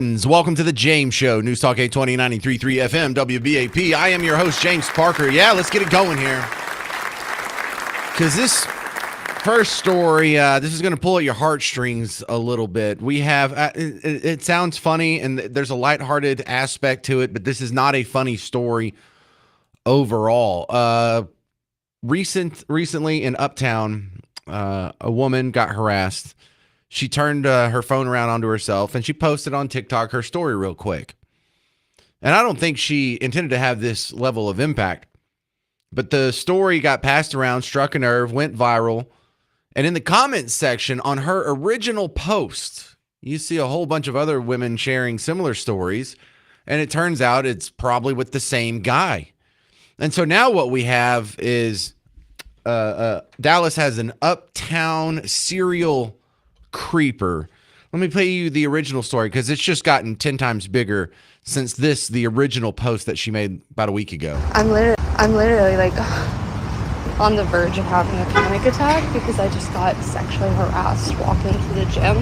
Welcome to the James Show, News Talk 820 93.3 FM, WBAP. I am your host, James Parker. Yeah, let's get it going here. Because this first story, this is going to pull at your heartstrings a little bit. We have, it sounds funny, and there's a lighthearted aspect to it, but this is not a funny story overall. Recently in Uptown, a woman got harassed. She turned her phone around onto herself, and she posted on TikTok her story real quick. And I don't think she intended to have this level of impact. But the story got passed around, struck a nerve, went viral. And in the comments section on her original post, you see a whole bunch of other women sharing similar stories. And it turns out it's probably with the same guy. And so now what we have is Dallas has an Uptown serial creeper. Let me play you the original story because it's just gotten 10 times bigger since the original post that she made about a week ago. I'm literally like on the verge of having a panic attack because I just got sexually harassed walking to the gym.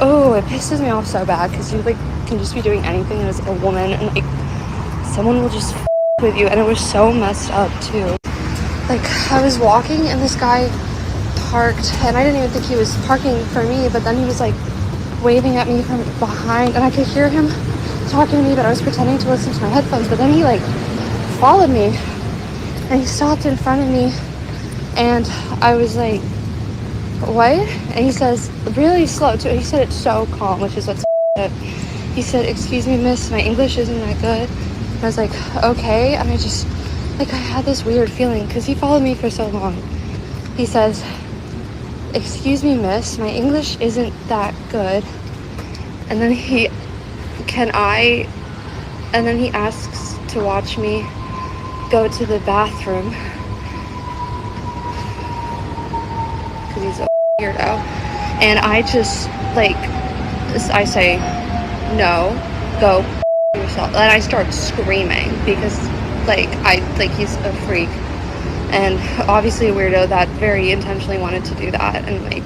Oh, it pisses me off so bad because you like can just be doing anything and it's like a woman and like someone will just with you, and it was so messed up too. Like I was walking and this guy parked, and I didn't even think he was parking for me, but then he was like waving at me from behind, and I could hear him talking to me, but I was pretending to listen to my headphones. But then he like followed me and he stopped in front of me, and I was like, what? And he says really slow too. He said it so calm, which is what's it. He said, excuse me miss, my English isn't that good. And I was like, okay. And I just like I had this weird feeling because he followed me for so long. He says, excuse me miss, my English isn't that good. And then he asks to watch me go to the bathroom because he's a weirdo. And I just like I say no, go yourself, and I start screaming because he's a freak and obviously a weirdo that very intentionally wanted to do that. And like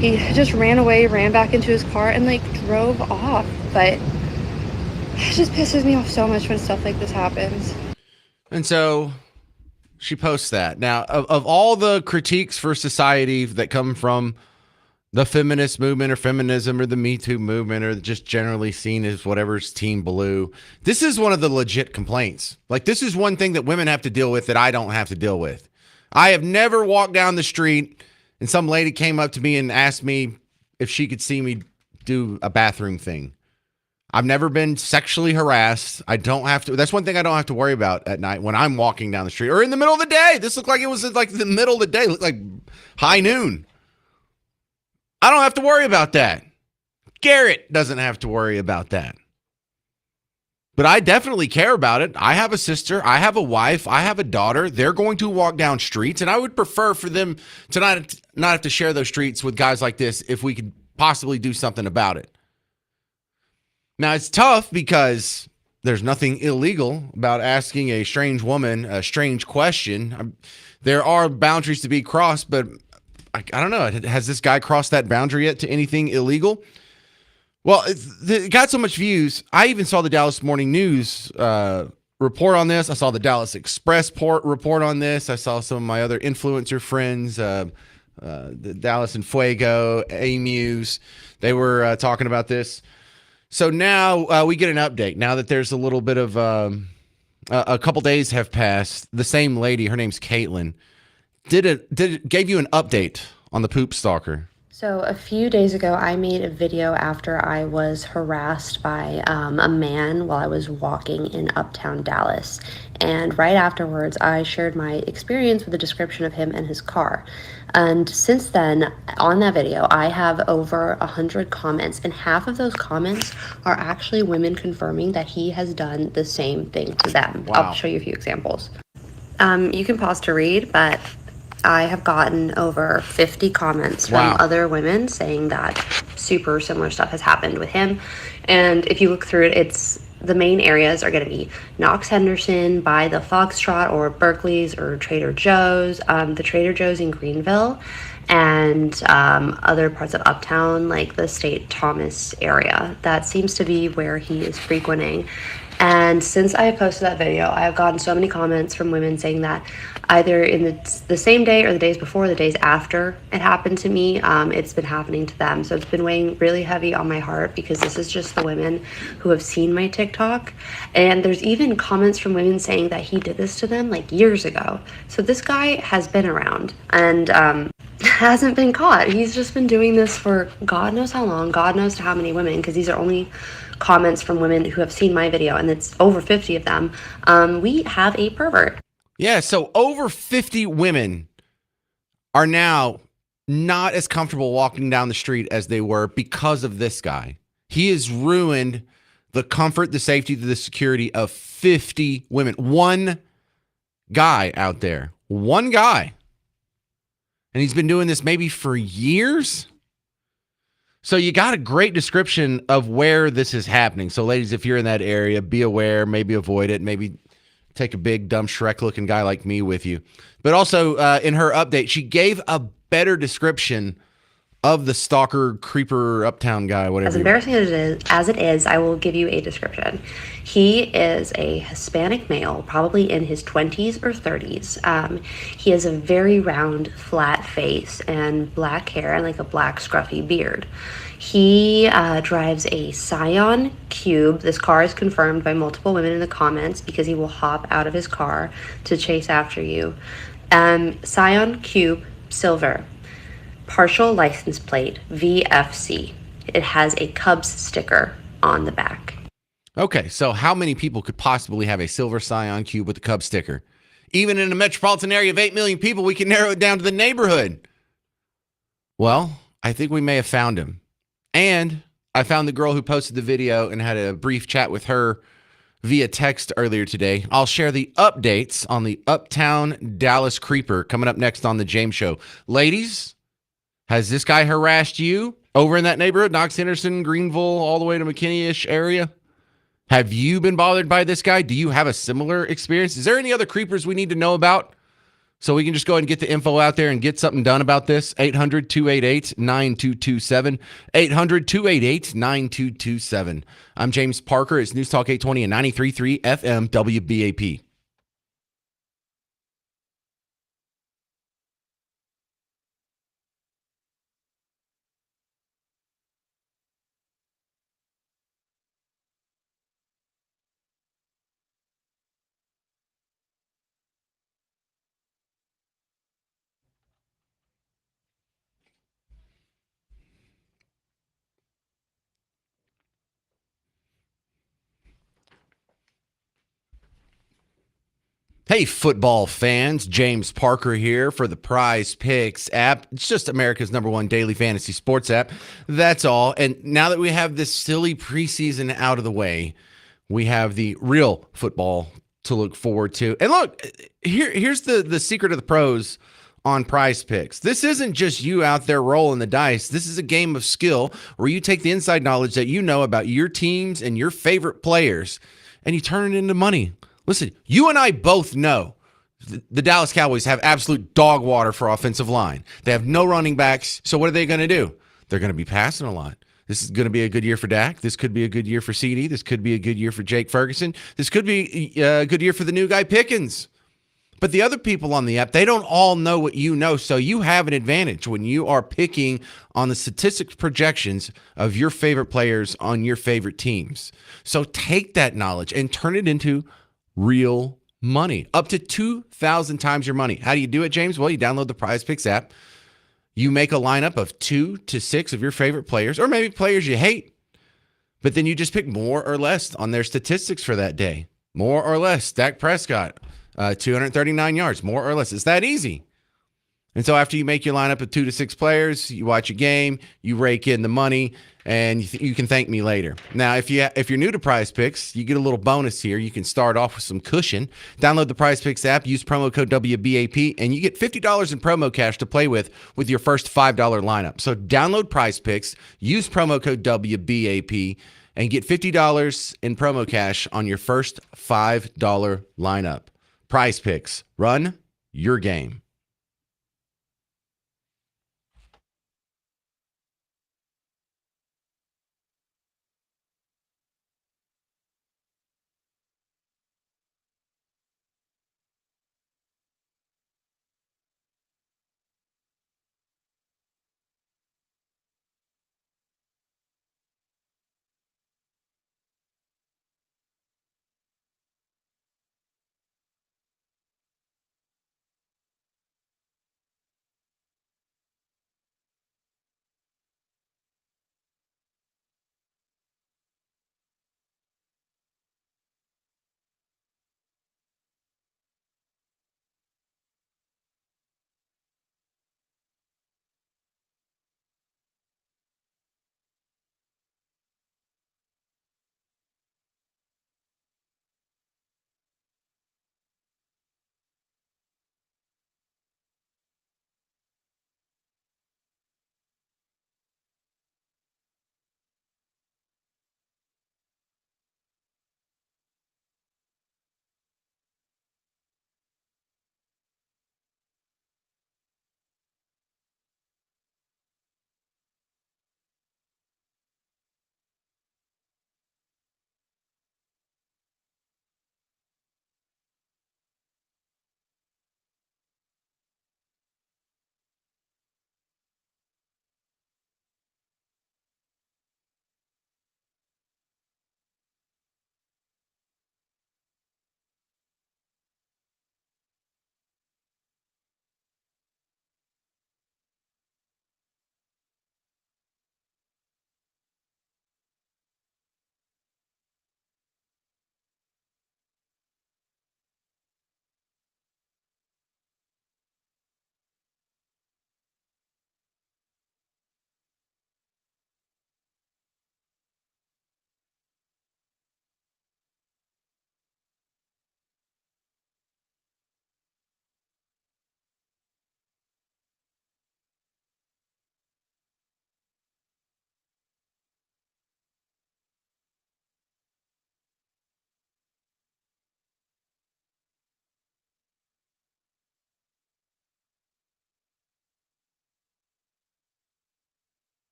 he just ran away, ran back into his car and like drove off. But it just pisses me off so much when stuff like this happens. And so she posts that. Now, of all the critiques for society that come from the feminist movement or feminism or the Me Too movement or just generally seen as whatever's Team Blue, this is one of the legit complaints. Like, this is one thing that women have to deal with that I don't have to deal with. I have never walked down the street and some lady came up to me and asked me if she could see me do a bathroom thing. I've never been sexually harassed. I don't have to. That's one thing I don't have to worry about at night when I'm walking down the street or in the middle of the day. This looked like it was like the middle of the day. It looked like high noon. I don't have to worry about that. Garrett doesn't have to worry about that. But I definitely care about it. I have a sister. I have a wife. I have a daughter. They're going to walk down streets, and I would prefer for them to not have to share those streets with guys like this if we could possibly do something about it. Now, it's tough because there's nothing illegal about asking a strange woman a strange question. There are boundaries to be crossed, but I don't know. Has this guy crossed that boundary yet to anything illegal? Well, it got so much views. I even saw the Dallas Morning News report on this. I saw the Dallas Express report on this. I saw some of my other influencer friends, the Dallas and Fuego, A-Muse. They were talking about this. So now we get an update. Now that there's a little bit of a couple days have passed, the same lady, her name's Caitlin, gave you an update on the poop stalker. So a few days ago, I made a video after I was harassed by a man while I was walking in Uptown Dallas. And right afterwards, I shared my experience with a description of him and his car. And since then, on that video, I have over 100 comments, and half of those comments are actually women confirming that he has done the same thing to them. Wow. I'll show you a few examples. You can pause to read, but I have gotten over 50 comments from other women saying that super similar stuff has happened with him. And if you look through it, it's the main areas are going to be Knox Henderson by the Foxtrot or Berkeley's or Trader Joe's, the Trader Joe's in Greenville, and other parts of Uptown, like the St. Thomas area. That seems to be where he is frequenting. And since I posted that video, I have gotten so many comments from women saying that either in the same day or the days before, the days after it happened to me, it's been happening to them. So it's been weighing really heavy on my heart because this is just the women who have seen my TikTok. And there's even comments from women saying that he did this to them like years ago. So this guy has been around and hasn't been caught. He's just been doing this for God knows how long, God knows to how many women, because these are only comments from women who have seen my video, and it's over 50 of them. We have a pervert. Yeah, so over 50 women are now not as comfortable walking down the street as they were because of this guy. He has ruined the comfort, the safety, the security of 50 women. One guy out there. One guy. And he's been doing this maybe for years. So you got a great description of where this is happening. So ladies, if you're in that area, be aware, maybe avoid it, maybe take a big, dumb Shrek-looking guy like me with you. But also in her update, she gave a better description of the stalker, creeper, uptown guy, whatever. As embarrassing as it is, I will give you a description. He is a Hispanic male, probably in his 20s or 30s. He has a very round, flat face and black hair and like a black scruffy beard. He drives a Scion Cube. This car is confirmed by multiple women in the comments because he will hop out of his car to chase after you. Scion Cube Silver. Partial license plate VFC. It has a Cubs sticker on the back. Okay, so how many people could possibly have a silver Scion Cube with a Cubs sticker? Even in a metropolitan area of 8 million people, we can narrow it down to the neighborhood. Well, I think we may have found him. And I found the girl who posted the video and had a brief chat with her via text earlier today. I'll share the updates on the Uptown Dallas Creeper coming up next on the James Show. Ladies, has this guy harassed you over in that neighborhood, Knox Henderson, Greenville, all the way to McKinney-ish area? Have you been bothered by this guy? Do you have a similar experience? Is there any other creepers we need to know about so we can just go ahead and get the info out there and get something done about this? 800-288-9227. 800-288-9227. I'm James Parker. It's News Talk 820 and 93.3 FM WBAP. Hey, football fans, James Parker here for the Prize Picks app. It's just America's #1 daily fantasy sports app. That's all. And now that we have this silly preseason out of the way, we have the real football to look forward to. And look, here's the secret of the pros on Prize Picks. This isn't just you out there rolling the dice. This is a game of skill where you take the inside knowledge that you know about your teams and your favorite players and you turn it into money. Listen, you and I both know the Dallas Cowboys have absolute dog water for offensive line. They have no running backs. So what are they going to do? They're going to be passing a lot. This is going to be a good year for Dak. This could be a good year for CD. This could be a good year for Jake Ferguson. This could be a good year for the new guy Pickens. But the other people on the app, they don't all know what you know. So you have an advantage when you are picking on the statistics projections of your favorite players on your favorite teams. So take that knowledge and turn it into real money, up to 2,000 times your money. How do you do it, James? Well, you download the Prize Picks app. You make a lineup of 2 to 6 of your favorite players, or maybe players you hate. But then you just pick more or less on their statistics for that day. More or less. Dak Prescott, 239 yards, more or less. It's that easy. And so after you make your lineup of 2 to 6 players, you watch a game, you rake in the money, and you can thank me later. Now, if you're new to Prize Picks, you get a little bonus here. You can start off with some cushion. Download the Prize Picks app, use promo code WBAP, and you get $50 in promo cash to play with your first $5 lineup. So download Prize Picks, use promo code WBAP, and get $50 in promo cash on your first $5 lineup. Prize Picks. Run your game.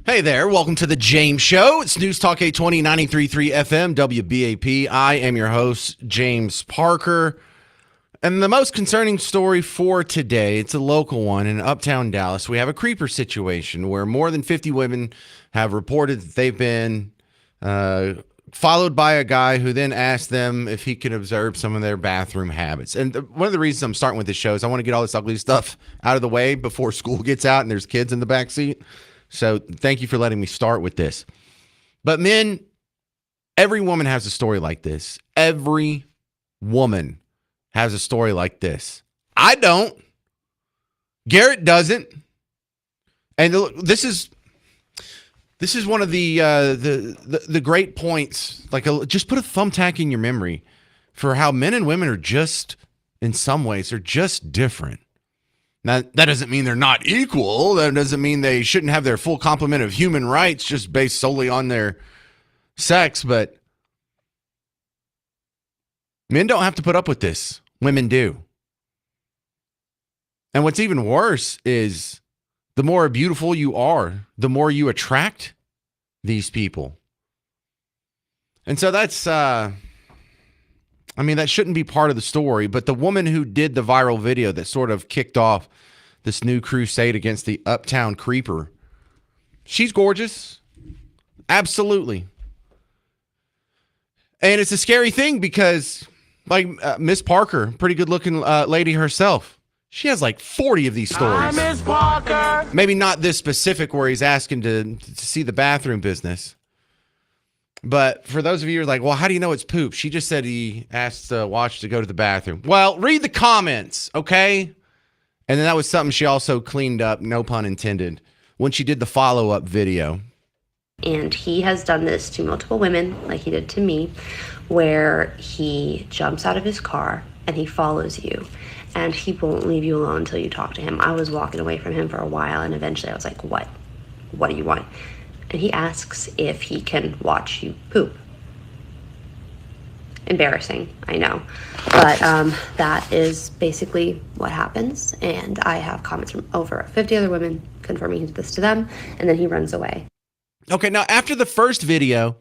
Hey there, welcome to the James Show. It's News Talk 820, 93.3 FM, WBAP. I am your host, James Parker. And the most concerning story for today, it's a local one in Uptown Dallas. We have a creeper situation where more than 50 women have reported that they've been followed by a guy who then asked them if he could observe some of their bathroom habits. And one of the reasons I'm starting with this show is I want to get all this ugly stuff out of the way before school gets out and there's kids in the back seat. So thank you for letting me start with this. But men, every woman has a story like this. Every woman has a story like this. I don't. Garrett doesn't. And this is one of the great points. Like, just put a thumbtack in your memory for how men and women are just, in some ways, are just different. Now, that doesn't mean they're not equal. That doesn't mean they shouldn't have their full complement of human rights just based solely on their sex. But men don't have to put up with this. Women do. And what's even worse is the more beautiful you are, the more you attract these people. And so that's, that shouldn't be part of the story. But the woman who did the viral video that sort of kicked off this new crusade against the Uptown creeper, she's gorgeous. Absolutely. And it's a scary thing because, like, Miss Parker, pretty good looking lady herself, she has like 40 of these stories. Miss Parker. Maybe not this specific where he's asking to see the bathroom business. But for those of you who are like, well, how do you know it's poop? She just said he asked Watch to go to the bathroom. Well, read the comments, okay? And then that was something she also cleaned up, no pun intended, when she did the follow-up video. And he has done this to multiple women, like he did to me, where he jumps out of his car and he follows you. And he won't leave you alone until you talk to him. I was walking away from him for a while, and eventually I was like, what? What do you want? And he asks if he can watch you poop. Embarrassing, I know. But that is basically what happens. And I have comments from over 50 other women confirming he did this to them, and then he runs away. Okay, now after the first video,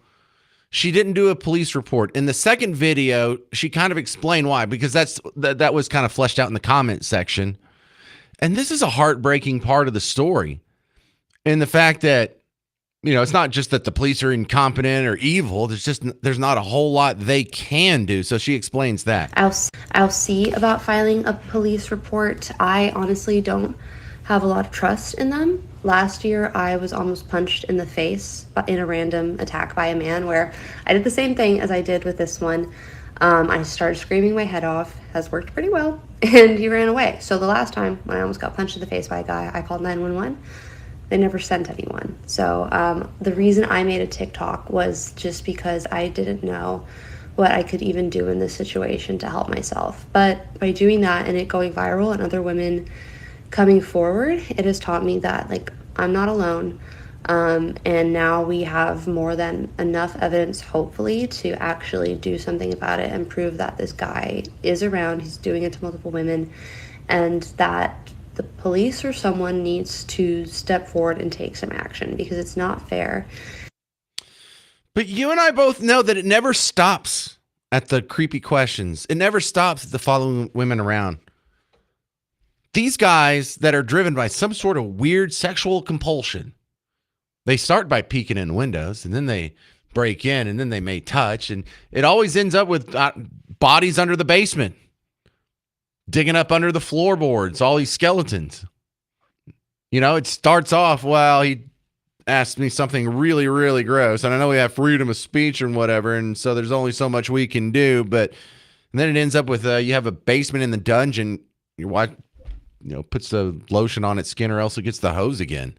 she didn't do a police report. In the second video, she kind of explained why, because that was kind of fleshed out in the comment section. And this is a heartbreaking part of the story. And the fact that, it's not just that the police are incompetent or evil. There's not a whole lot they can do. So she explains that. I'll see about filing a police report. I honestly don't have a lot of trust in them. Last year, I was almost punched in the face in a random attack by a man where I did the same thing as I did with this one. I started screaming my head off, has worked pretty well, and he ran away. So the last time when I almost got punched in the face by a guy, I called 911. They never sent anyone. So the reason I made a TikTok was just because I didn't know what I could even do in this situation to help myself. But by doing that and it going viral and other women coming forward, it has taught me that, like, I'm not alone. And now we have more than enough evidence, hopefully, to actually do something about it and prove that this guy is around, he's doing it to multiple women, and that the police or someone needs to step forward and take some action, because it's not fair. But you and I both know that it never stops at the creepy questions. It never stops at the following women around. These guys that are driven by some sort of weird sexual compulsion, they start by peeking in windows, and then they break in, and then they may touch, and it always ends up with bodies under the basement, digging up under the floorboards, all these skeletons. It starts off, well, he asked me something really, really gross, and I know we have freedom of speech and whatever, and so there's only so much we can do, but then it ends up with you have a basement in the dungeon, your wife puts the lotion on its skin, or else it gets the hose again.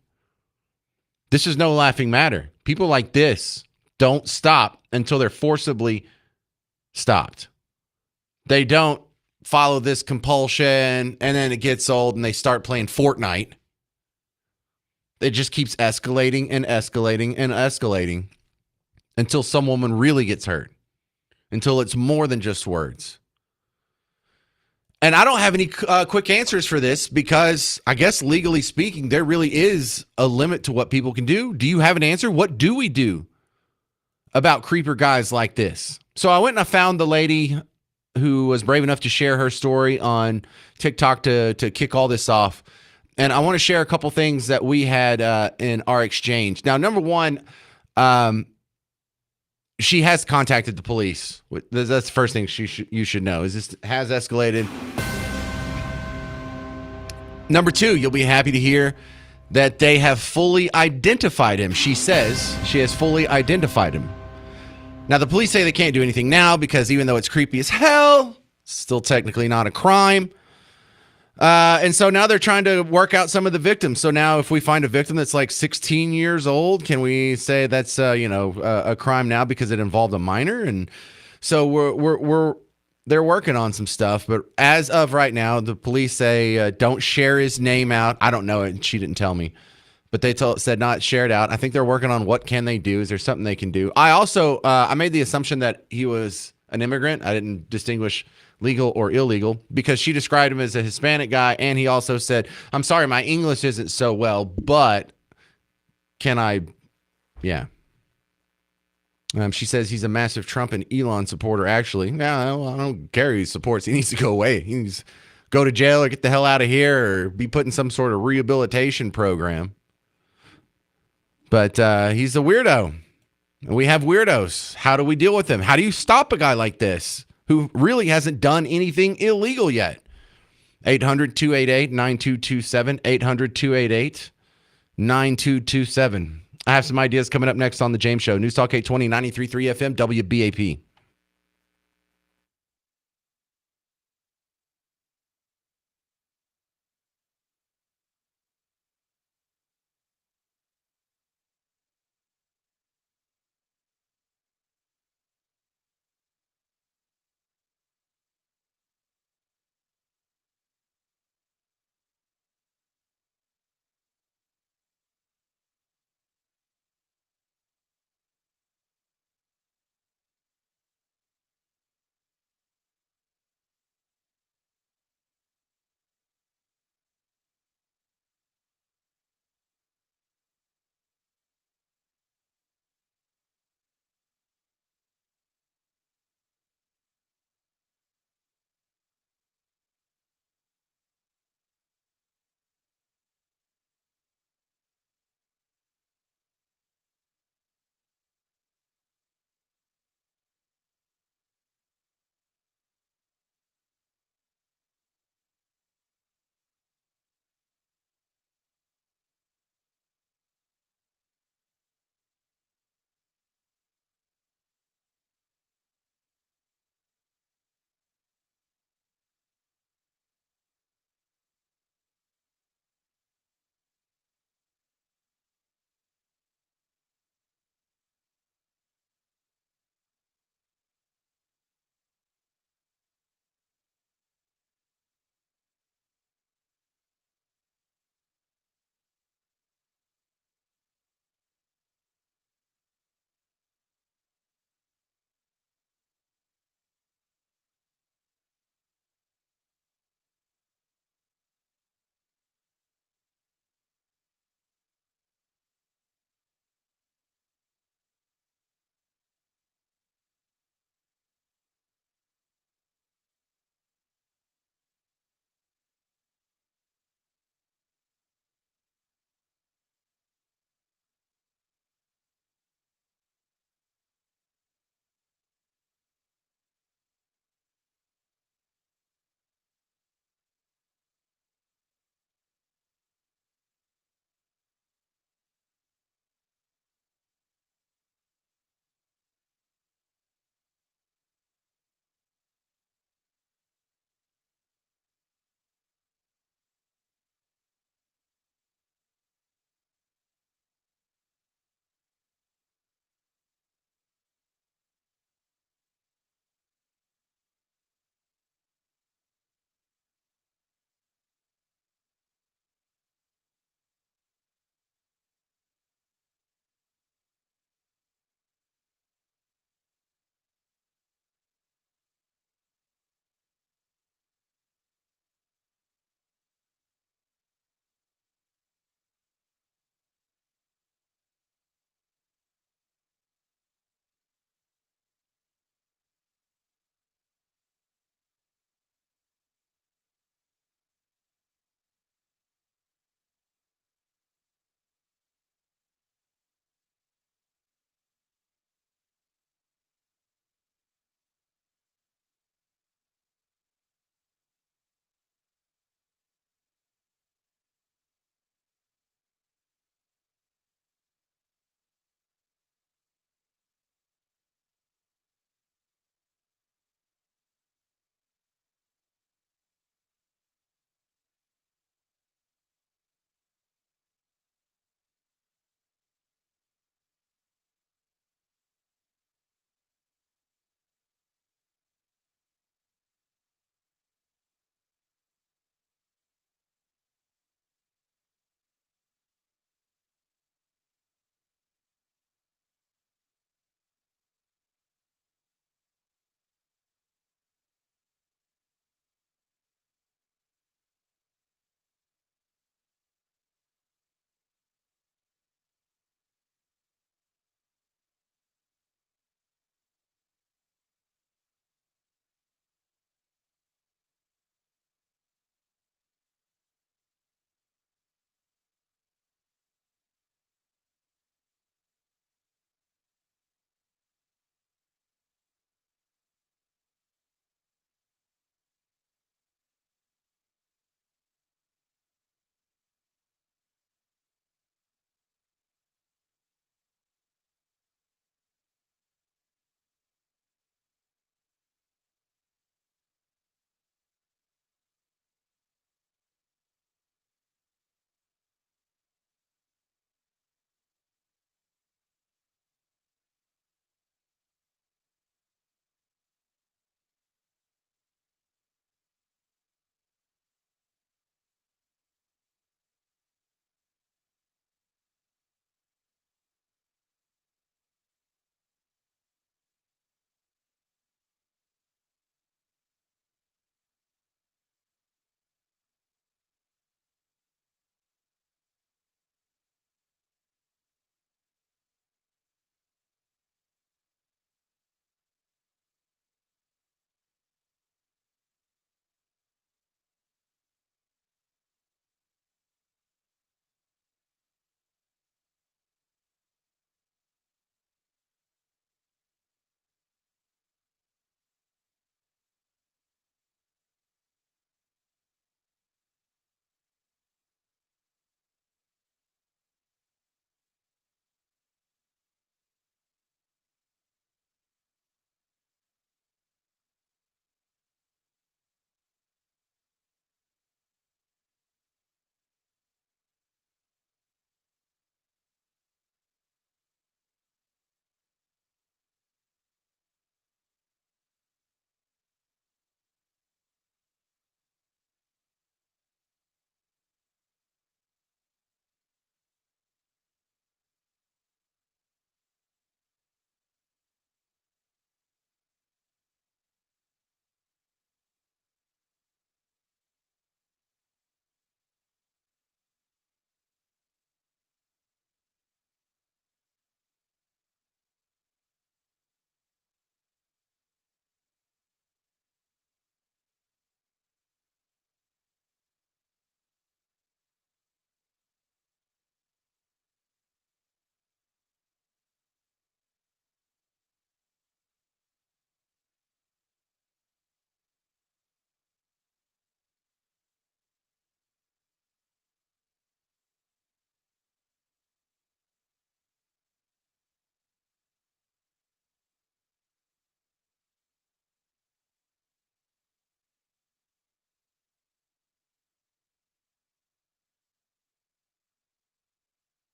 This is no laughing matter. People like this don't stop until they're forcibly stopped. They don't follow this compulsion, and then it gets old and they start playing Fortnite. It just keeps escalating and escalating and escalating until some woman really gets hurt, until it's more than just words. And I don't have any quick answers for this, because I guess legally speaking, there really is a limit to what people can do. Do you have an answer? What do we do about creeper guys like this? So I went and I found the lady who was brave enough to share her story on TikTok to kick all this off. And I want to share a couple things that we had in our exchange. Now, number one, she has contacted the police. That's the first thing you should know is this has escalated. Number two, you'll be happy to hear that they have fully identified him. She says she has fully identified him. Now, the police say they can't do anything now because even though it's creepy as hell, it's still technically not a crime. And so now they're trying to work out some of the victims. So now if we find a victim that's like 16 years old, can we say that's, a crime now because it involved a minor? And so they're working on some stuff. But as of right now, the police say don't share his name out. I don't know it. She didn't tell me. But they said not shared out. I think they're working on what can they do. Is there something they can do? I also I made the assumption that he was an immigrant. I didn't distinguish legal or illegal because she described him as a Hispanic guy, and he also said, "I'm sorry, my English isn't so well, but can I?" Yeah. She says he's a massive Trump and Elon supporter. Actually, no, I don't care who he supports. He needs to go away. He needs to go to jail or get the hell out of here or be put in some sort of rehabilitation program. But he's a weirdo. We have weirdos. How do we deal with them? How do you stop a guy like this who really hasn't done anything illegal yet? 800-288-9227. 800-288-9227. I have some ideas coming up next on The James Show. News Talk 820, 93.3 FM, WBAP.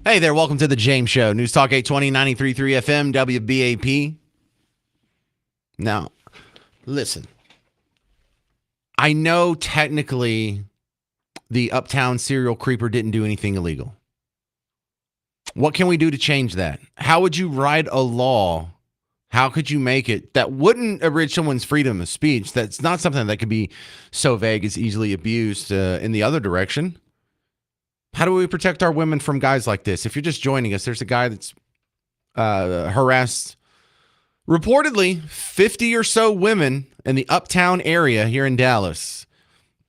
Hey there, welcome to the James Show. News Talk 820, 93.3 FM, WBAP. Now, listen. I know technically the Uptown serial creeper didn't do anything illegal. What can we do to change that? How would you write a law? How could you make it that wouldn't abridge someone's freedom of speech? That's not something that could be so vague as easily abused in the other direction. How do we protect our women from guys like this? If you're just joining us, there's a guy that's harassed reportedly 50 or so women in the Uptown area here in Dallas.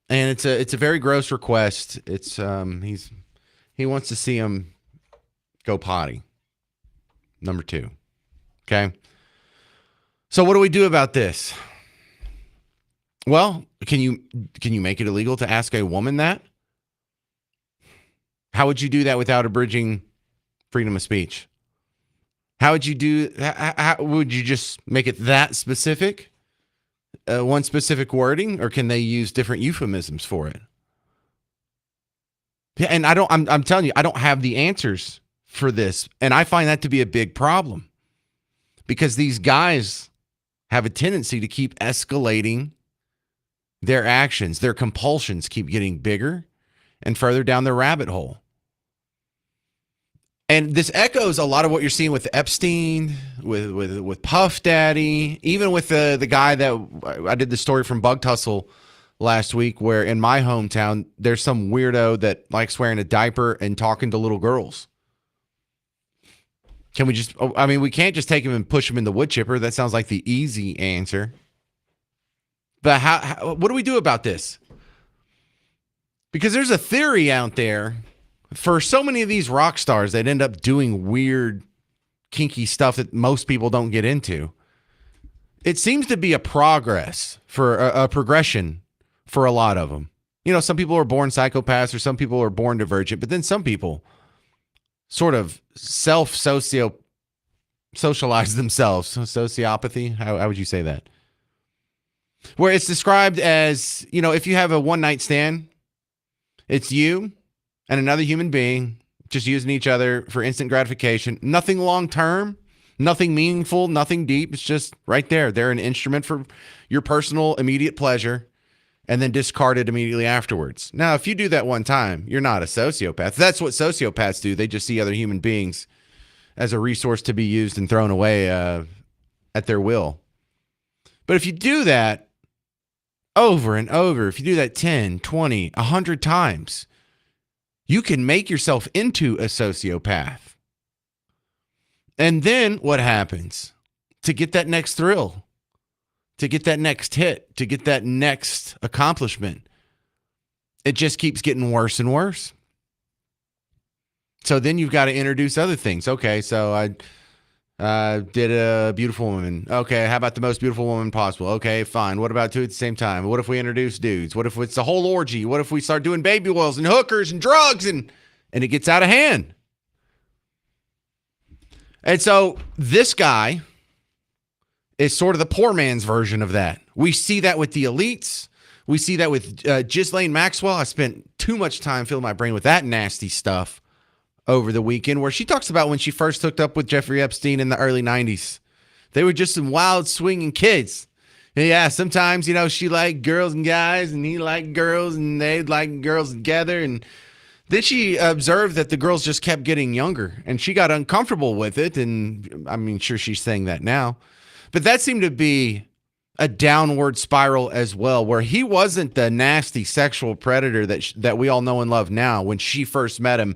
And it's a very gross request. It's he wants to see him go potty. Number 2. Okay. So what do we do about this? Well, can you make it illegal to ask a woman that? How would you do that without abridging freedom of speech? How would you do? How would you just make it that specific? One specific wording, or can they use different euphemisms for it? Yeah, and I'm telling you, I don't have the answers for this, and I find that to be a big problem because these guys have a tendency to keep escalating their actions. Their compulsions keep getting bigger and further down the rabbit hole. And this echoes a lot of what you're seeing with Epstein, with Puff Daddy, even with the guy that I did the story from Bug Tussle last week, where in my hometown, there's some weirdo that likes wearing a diaper and talking to little girls. Can we just, I mean, we can't just take him and push him in the wood chipper. That sounds like the easy answer. But what do we do about this? Because there's a theory out there for so many of these rock stars that end up doing weird, kinky stuff that most people don't get into. It seems to be a progress for a progression for a lot of them. You know, some people are born psychopaths or some people are born divergent, but then some people sort of socialize themselves. Sociopathy, how would you say that? Where it's described as, you know, if you have a one-night stand, it's you and another human being just using each other for instant gratification. Nothing long-term, nothing meaningful, nothing deep. It's just right there. They're an instrument for your personal immediate pleasure and then discarded immediately afterwards. Now, if you do that one time, you're not a sociopath. That's what sociopaths do. They just see other human beings as a resource to be used and thrown away at their will. But if you do that over and over, if you do that 10, 20, 100 times, you can make yourself into a sociopath. And then what happens? To get that next thrill, to get that next hit, to get that next accomplishment, it just keeps getting worse and worse. So then you've got to introduce other things. Okay, so I did a beautiful woman. Okay, how about the most beautiful woman possible? Okay, fine. What about two at the same time? What if we introduce dudes? What if it's a whole orgy? What if we start doing baby oils and hookers and drugs and it gets out of hand? And so this guy is sort of the poor man's version of that. We see that with the elites. We see that with Ghislaine Maxwell. I spent too much time filling my brain with that nasty stuff over the weekend, where she talks about when she first hooked up with Jeffrey Epstein in the early 90s. They were just some wild swinging kids. And yeah, sometimes, you know, she liked girls and guys and he liked girls and they'd like girls together. And then she observed that the girls just kept getting younger and she got uncomfortable with it. And I mean, sure, she's saying that now. But that seemed to be a downward spiral as well, where he wasn't the nasty sexual predator that we all know and love now. When she first met him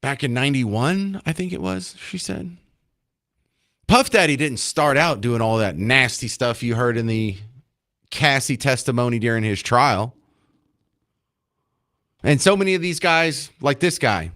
back in 91, I think it was, she said. Puff Daddy didn't start out doing all that nasty stuff you heard in the Cassie testimony during his trial. And so many of these guys, like this guy,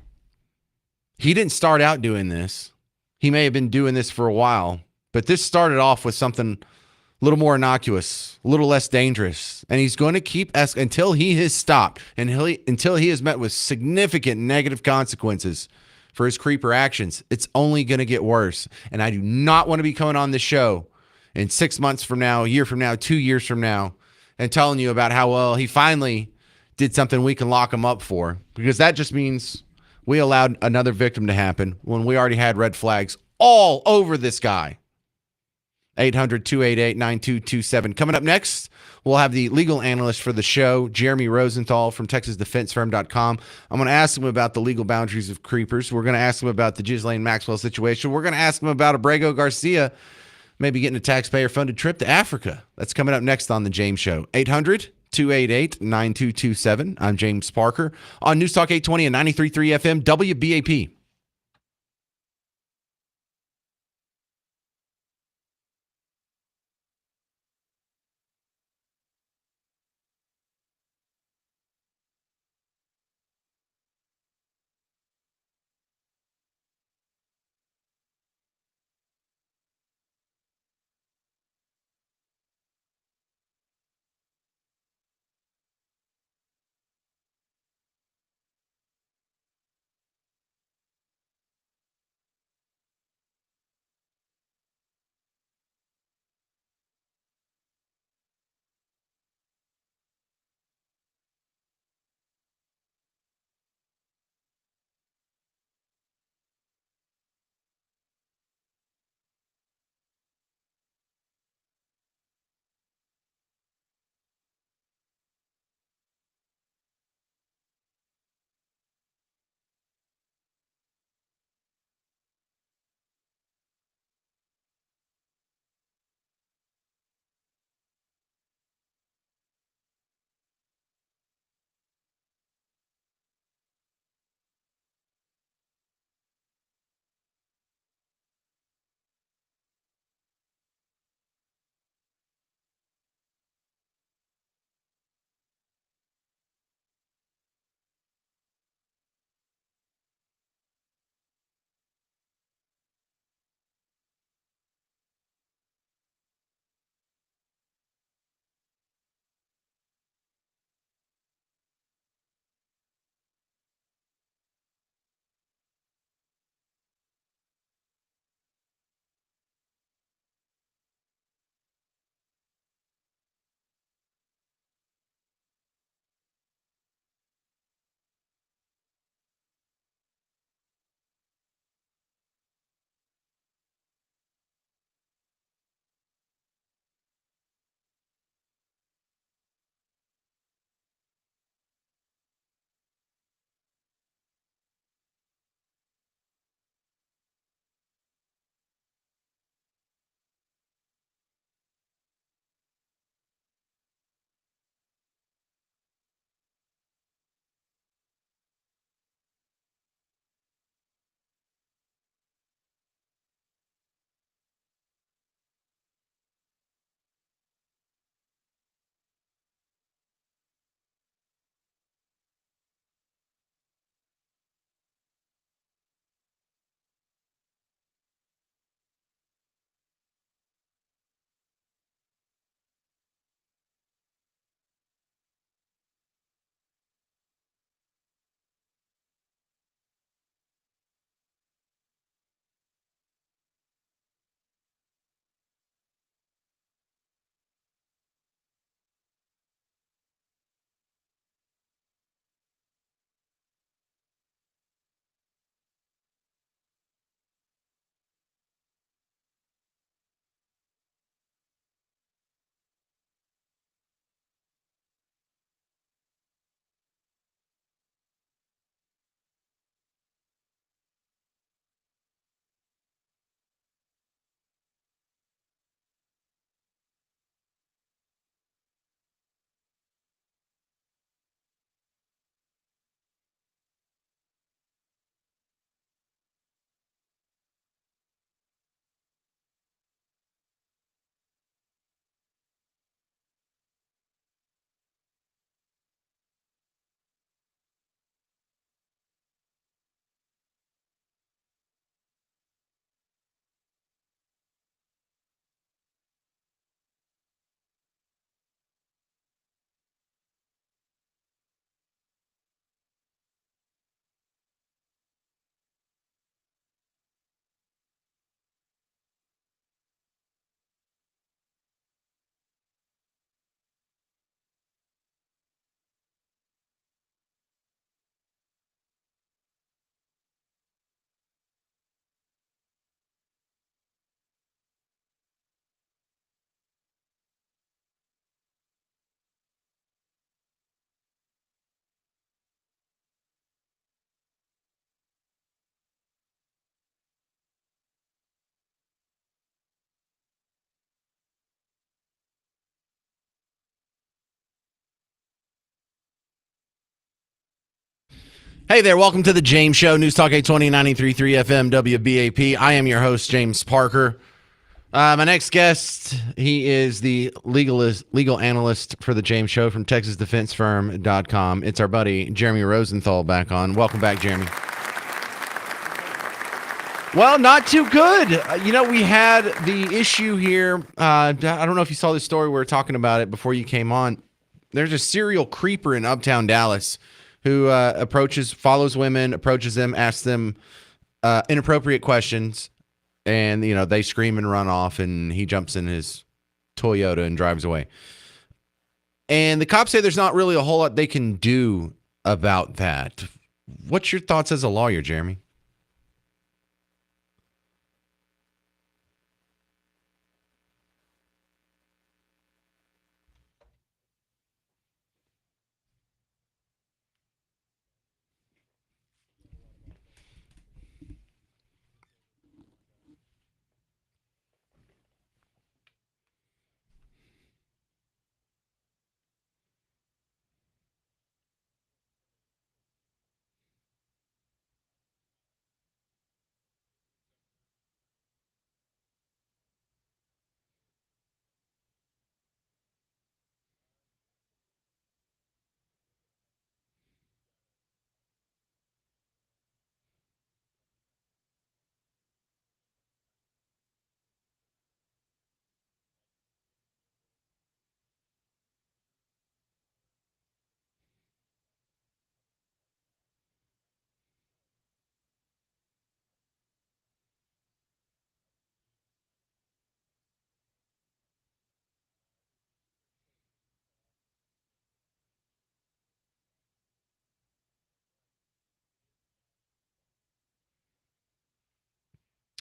he didn't start out doing this. He may have been doing this for a while, but this started off with something a little more innocuous, a little less dangerous. And he's going to keep until he has stopped and until he has met with significant negative consequences for his creeper actions. It's only going to get worse. And I do not want to be coming on this show in 6 months from now, a year from now, 2 years from now, and telling you about how, well, he finally did something we can lock him up for. Because that just means We allowed another victim to happen when we already had red flags all over this guy. 800-288-9227. Coming up next, we'll have the legal analyst for the show, Jeremy Rosenthal from TexasDefenseFirm.com. I'm going to ask him about the legal boundaries of creepers. We're going to ask him about the Ghislaine Maxwell situation. We're going to ask him about Abrego Garcia maybe getting a taxpayer-funded trip to Africa. That's coming up next on The James Show. 800-288-9227. I'm James Parker on News Talk 820 and 93.3 FM WBAP. Hey there, welcome to the James Show, News Talk 820 93.3 FM WBAP. I am your host, James Parker. My next guest, he is the legal analyst for the James Show from TexasDefenseFirm.com. It's our buddy, Jeremy Rosenthal, back on. Welcome back, Jeremy. Well, not too good. We had the issue here. I don't know if you saw this story. We were talking about it before you came on. There's a serial creeper in Uptown Dallas who follows women, approaches them, asks them inappropriate questions, and they scream and run off, and he jumps in his Toyota and drives away. And the cops say there's not really a whole lot they can do about that. What's your thoughts as a lawyer, Jeremy?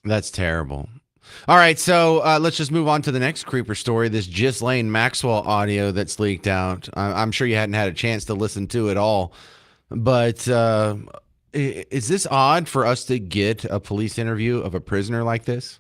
That's terrible. All right, so let's just move on to the next creeper story. This Ghislaine Maxwell audio that's leaked out. I'm sure you hadn't had a chance to listen to it all, but is this odd for us to get a police interview of a prisoner like this?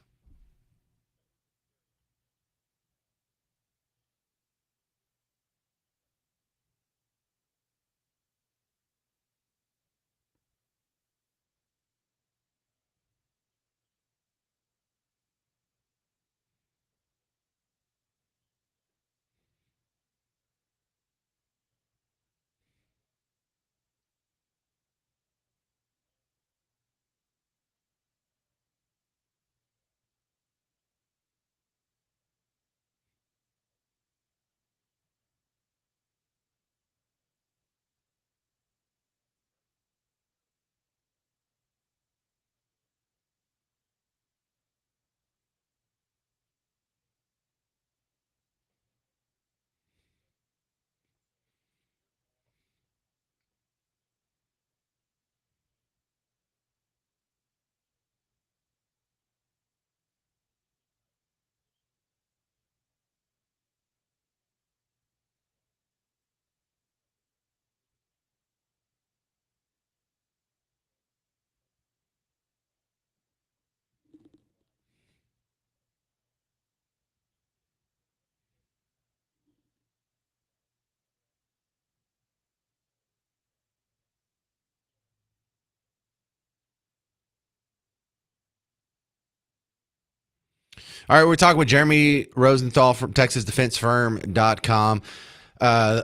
All right, we're talking with Jeremy Rosenthal from TexasDefenseFirm.com.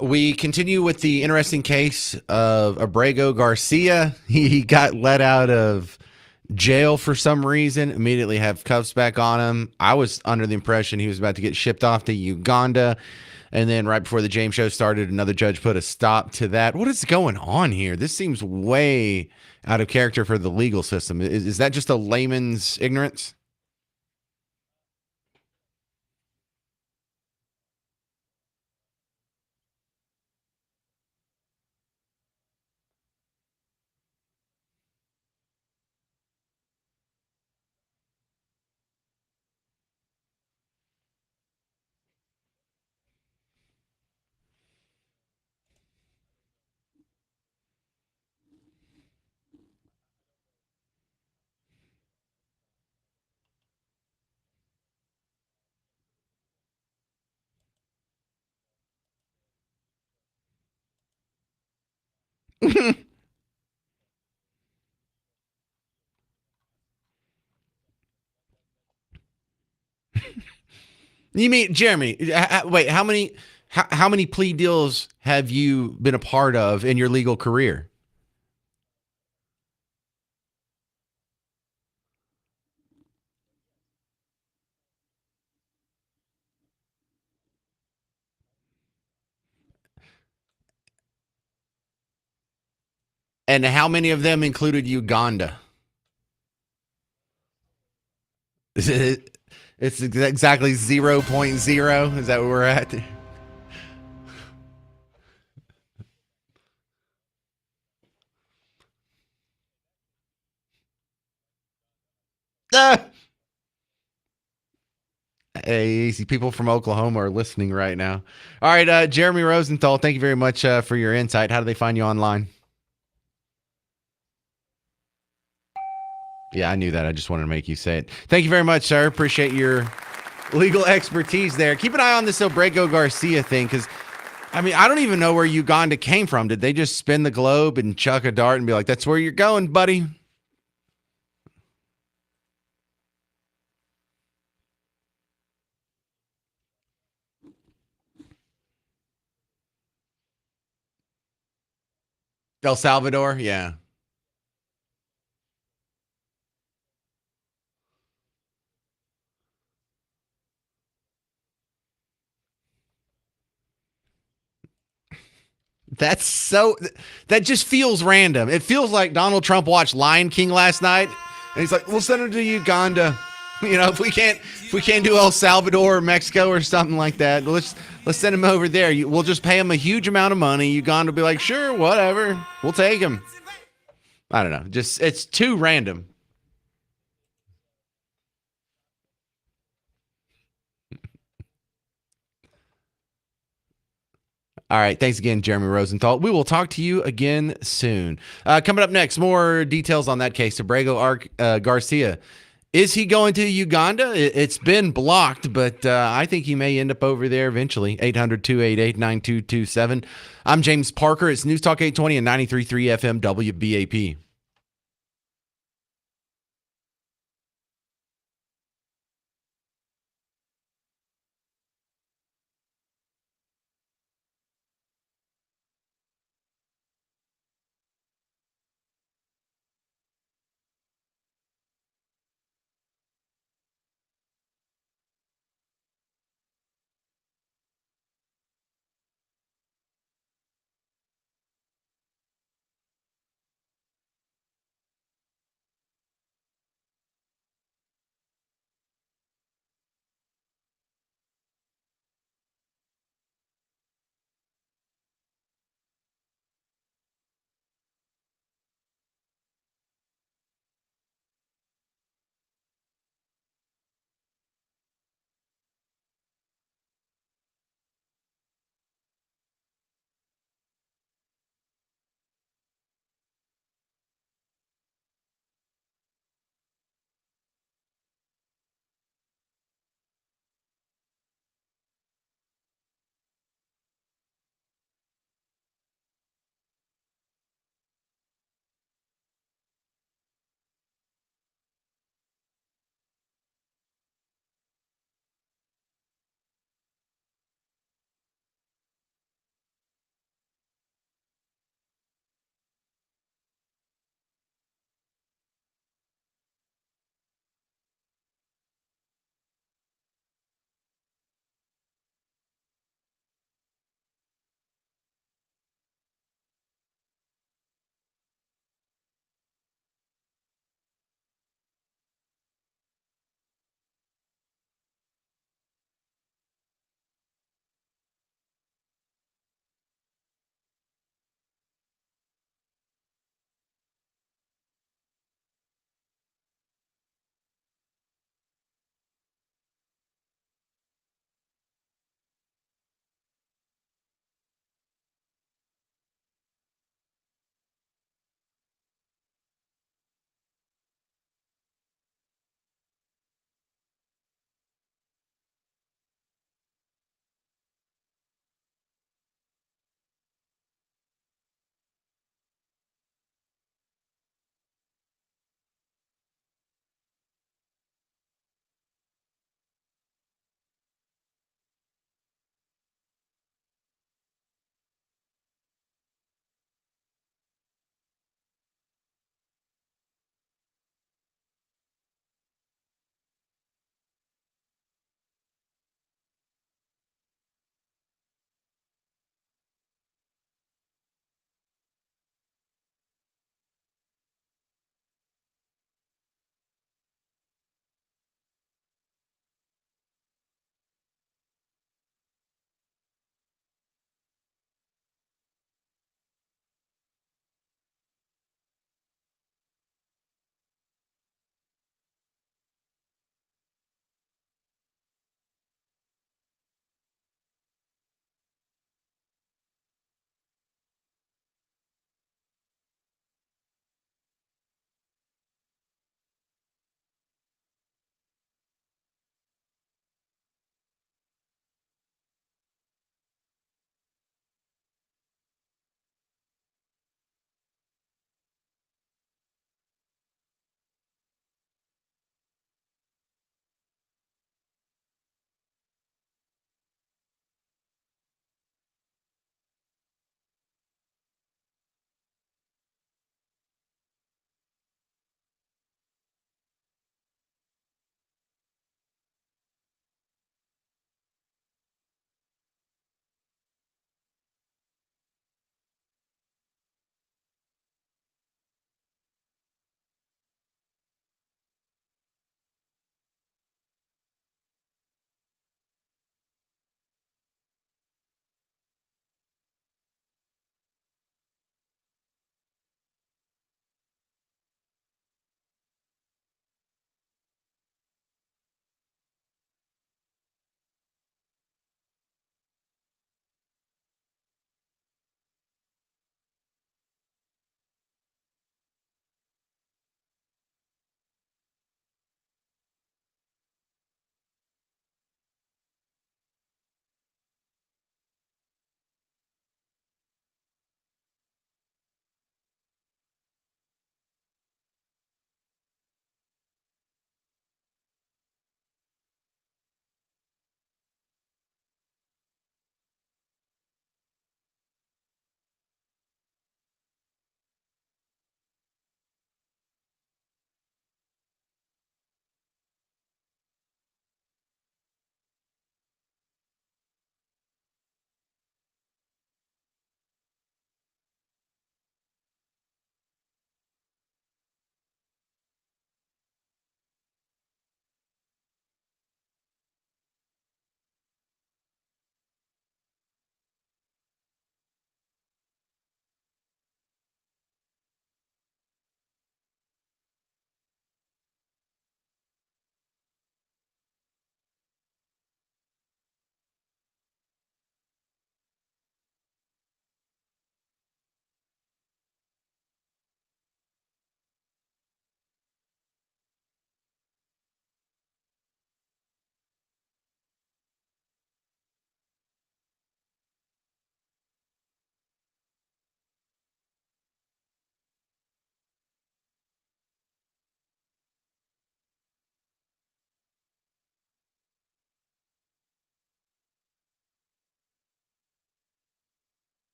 We continue with the interesting case of Abrego Garcia. He got let out of jail for some reason, immediately have cuffs back on him. I was under the impression he was about to get shipped off to Uganda. And then right before the James Show started, another judge put a stop to that. What is going on here? This seems way out of character for the legal system. Is that just a layman's ignorance? You mean Jeremy? Wait, how many plea deals have you been a part of in your legal career? And how many of them included Uganda? It's exactly zero point 0.0. Is that where we're at? Ah! Hey, easy. People from Oklahoma are listening right now. All right, Jeremy Rosenthal, thank you very much for your insight. How do they find you online? Yeah, I knew that. I just wanted to make you say it. Thank you very much, sir. Appreciate your legal expertise there. Keep an eye on this Obrego Garcia thing because, I mean, I don't even know where Uganda came from. Did they just spin the globe and chuck a dart and be like, that's where you're going, buddy? El Salvador? Yeah. That's so, that just feels random. It feels like Donald Trump watched Lion King last night and he's like, we'll send him to Uganda. You know, if we can't do El Salvador or Mexico or something like that, let's send him over there. We'll just pay him a huge amount of money. Uganda will be like, sure, whatever, we'll take him. I don't know. Just it's too random. All right. Thanks again, Jeremy Rosenthal. We will talk to you again soon. Coming up next, more details on that case. Garcia. Is he going to Uganda? It's been blocked, but I think he may end up over there eventually. 800-288-9227. I'm James Parker. It's News Talk 820 and 93.3 FM WBAP.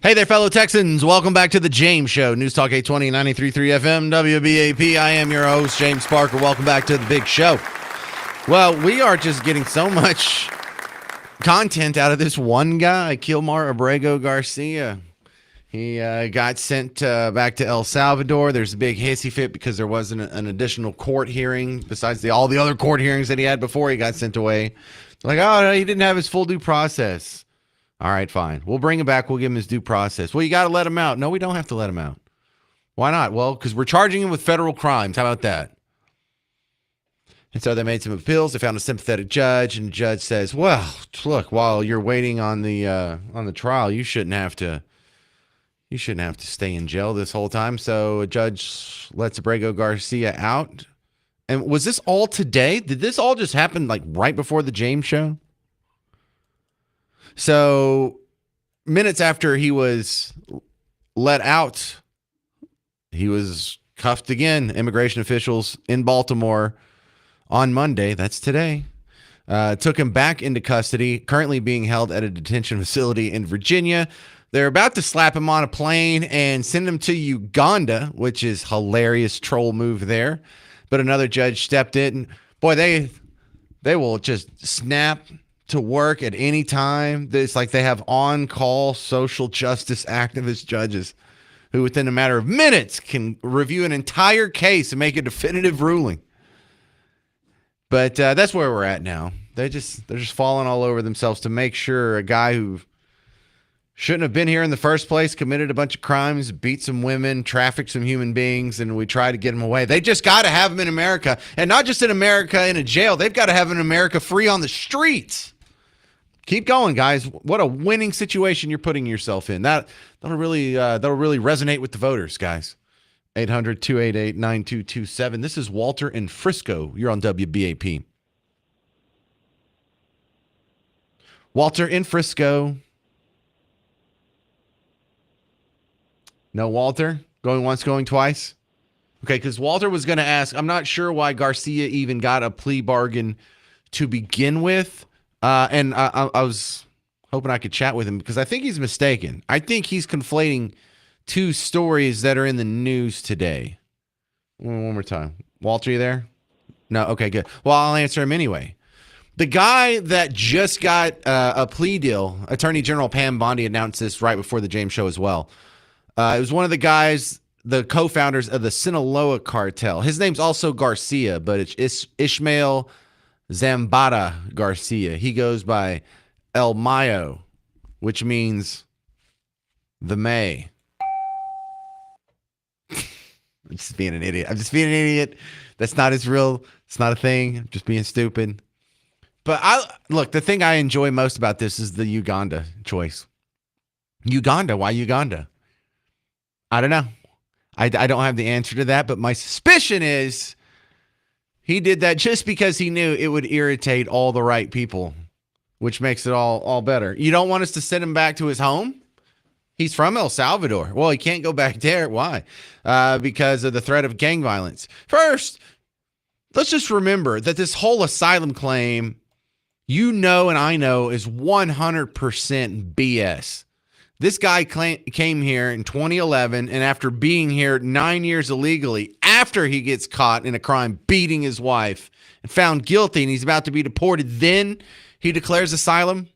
Hey there, fellow Texans. Welcome back to the James Show. News Talk 820, 93.3 FM, WBAP. I am your host, James Parker. Welcome back to the big show. Well, we are just getting so much content out of this one guy, Kilmar Abrego Garcia. He got sent back to El Salvador. There's a big hissy fit because there wasn't an additional court hearing besides all the other court hearings that he had before he got sent away. Like, oh, no, he didn't have his full due process. All right, fine. We'll bring him back. We'll give him his due process. Well, you got to let him out. No, we don't have to let him out. Why not? Well, because we're charging him with federal crimes. How about that? And so they made some appeals. They found a sympathetic judge, and the judge says, "Well, look, while you're waiting on the trial, you shouldn't have to stay in jail this whole time." So a judge lets Abrego Garcia out. And was this all today? Did this all just happen like right before the James Show? So minutes after he was let out, he was cuffed again. Immigration officials in Baltimore on Monday, that's today, took him back into custody, currently being held at a detention facility in Virginia. They're about to slap him on a plane and send him to Uganda, which is hilarious troll move there. But another judge stepped in. Boy, they will just snap to work at any time. It's like they have on-call social justice activist judges who within a matter of minutes can review an entire case and make a definitive ruling. But that's where we're at now. They're just falling all over themselves to make sure a guy who shouldn't have been here in the first place, committed a bunch of crimes, beat some women, trafficked some human beings, and we try to get him away. They just got to have him in America. And not just in America in a jail. They've got to have him in America free on the streets. Keep going, guys. What a winning situation you're putting yourself in. That'll really resonate with the voters, guys. 800-288-9227. This is Walter in Frisco. You're on WBAP. Walter in Frisco. No, Walter? Going once, going twice? Okay, because Walter was going to ask, I'm not sure why Garcia even got a plea bargain to begin with. And I was hoping I could chat with him because I think he's mistaken. I think he's conflating two stories that are in the news today. One more time. Walter, you there? No? Okay, good. Well, I'll answer him anyway. The guy that just got a plea deal, Attorney General Pam Bondi announced this right before the James Show as well. It was one of the guys, the co-founders of the Sinaloa cartel. His name's also Garcia, but it's Ishmael Zambada Garcia. He goes by El Mayo, which means the May. I'm just being an idiot. That's not his real, it's not a thing. I'm just being stupid. But the thing I enjoy most about this is the Uganda choice. Uganda, why Uganda? I don't know. I don't have the answer to that, but my suspicion is he did that just because he knew it would irritate all the right people, which makes it all better. You don't want us to send him back to his home? He's from El Salvador. Well, he can't go back there. Why? Because of the threat of gang violence. First, let's just remember that this whole asylum claim, and I know, is 100% BS. This guy came here in 2011, and after being here 9 years illegally, after he gets caught in a crime beating his wife and found guilty and he's about to be deported, then he declares asylum.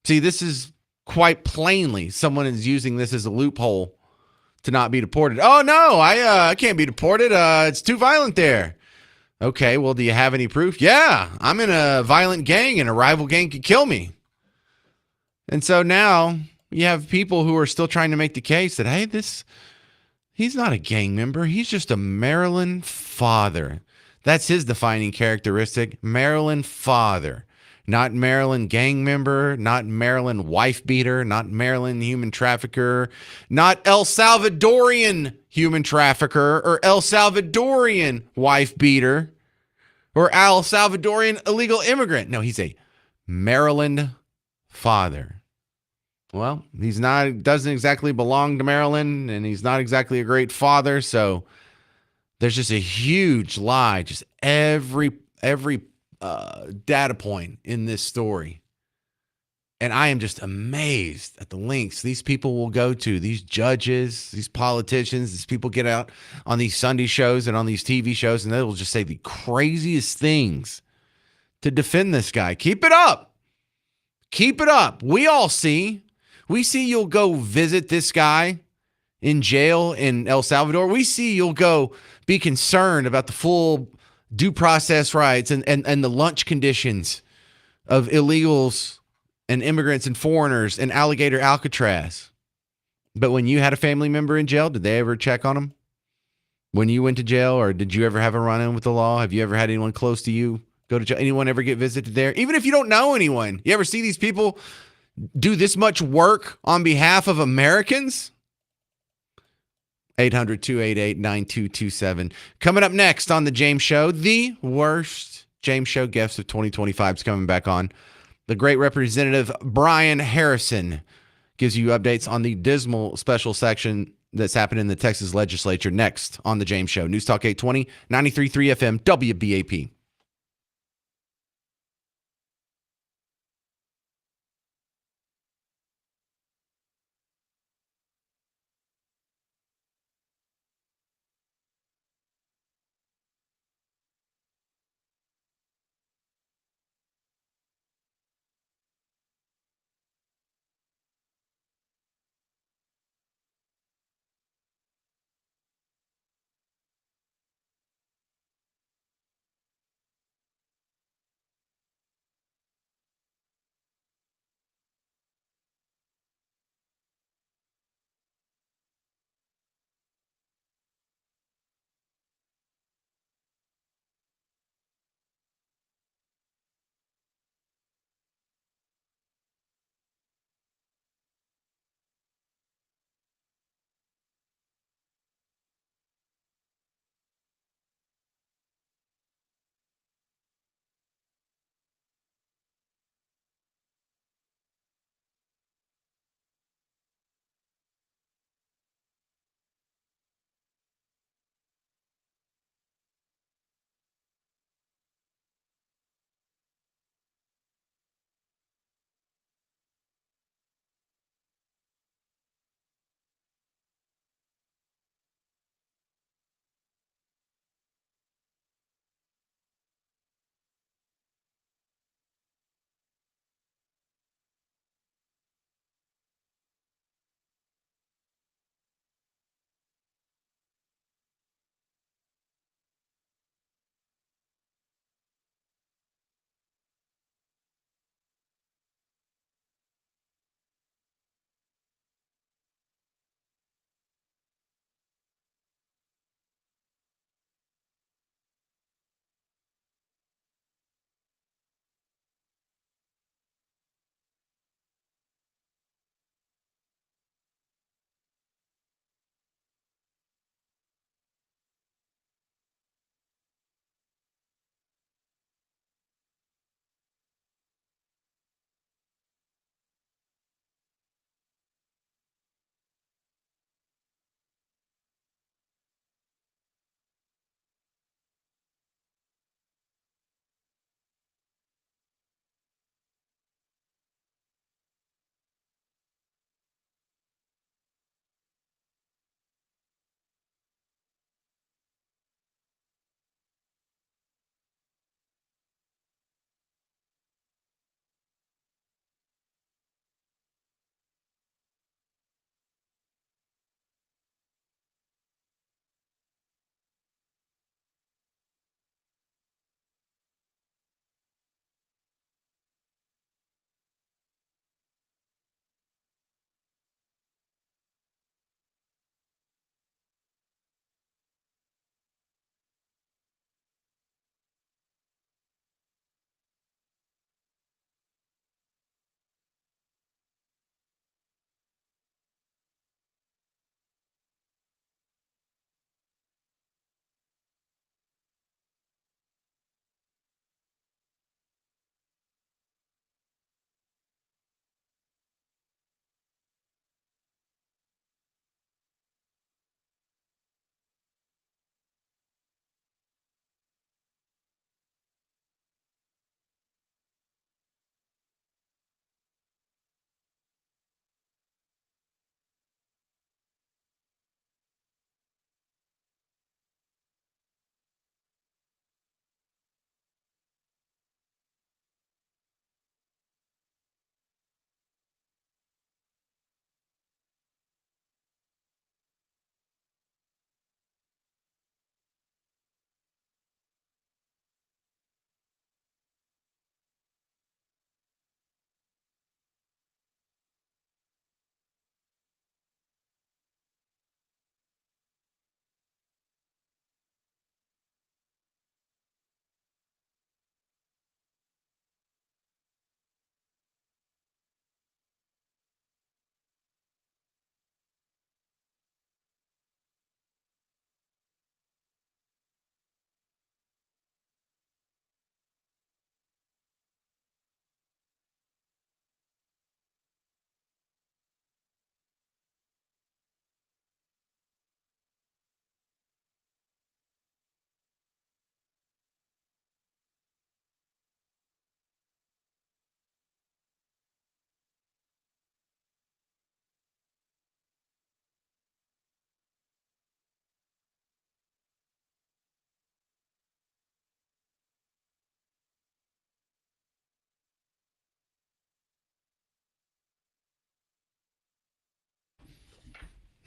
See, this is quite plainly someone is using this as a loophole to not be deported. Oh, no, I can't be deported. It's too violent there. Okay, well, do you have any proof? Yeah, I'm in a violent gang and a rival gang could kill me. And so now you have people who are still trying to make the case that, hey, he's not a gang member. He's just a Maryland father. That's his defining characteristic, Maryland father. Not Maryland gang member, not Maryland wife beater, not Maryland human trafficker, not El Salvadorian human trafficker or El Salvadorian wife beater or El Salvadorian illegal immigrant. No, he's a Maryland father. Well, doesn't exactly belong to Maryland, and he's not exactly a great father, so there's just a huge lie, just every data point in this story And I am just amazed at the lengths these people will go to, these judges, these politicians, these people get out on these Sunday shows and on these TV shows, and they will just say the craziest things to defend this guy. Keep it up. Keep it up. We see you'll go visit this guy in jail in El Salvador. We see you'll go be concerned about the full due process rights and the lunch conditions of illegals and immigrants and foreigners in Alligator Alcatraz. But when you had a family member in jail, did they ever check on them? When you went to jail, or did you ever have a run-in with the law? Have you ever had anyone close to you go to jail? Anyone ever get visited there? Even if you don't know anyone, you ever see these people do this much work on behalf of Americans? 800-288-9227. Coming up next on The James Show, the worst James Show guest of 2025 is coming back on. The great Representative Brian Harrison gives you updates on the dismal special section that's happening in the Texas legislature next on The James Show. News Talk 820, 93.3 FM, WBAP.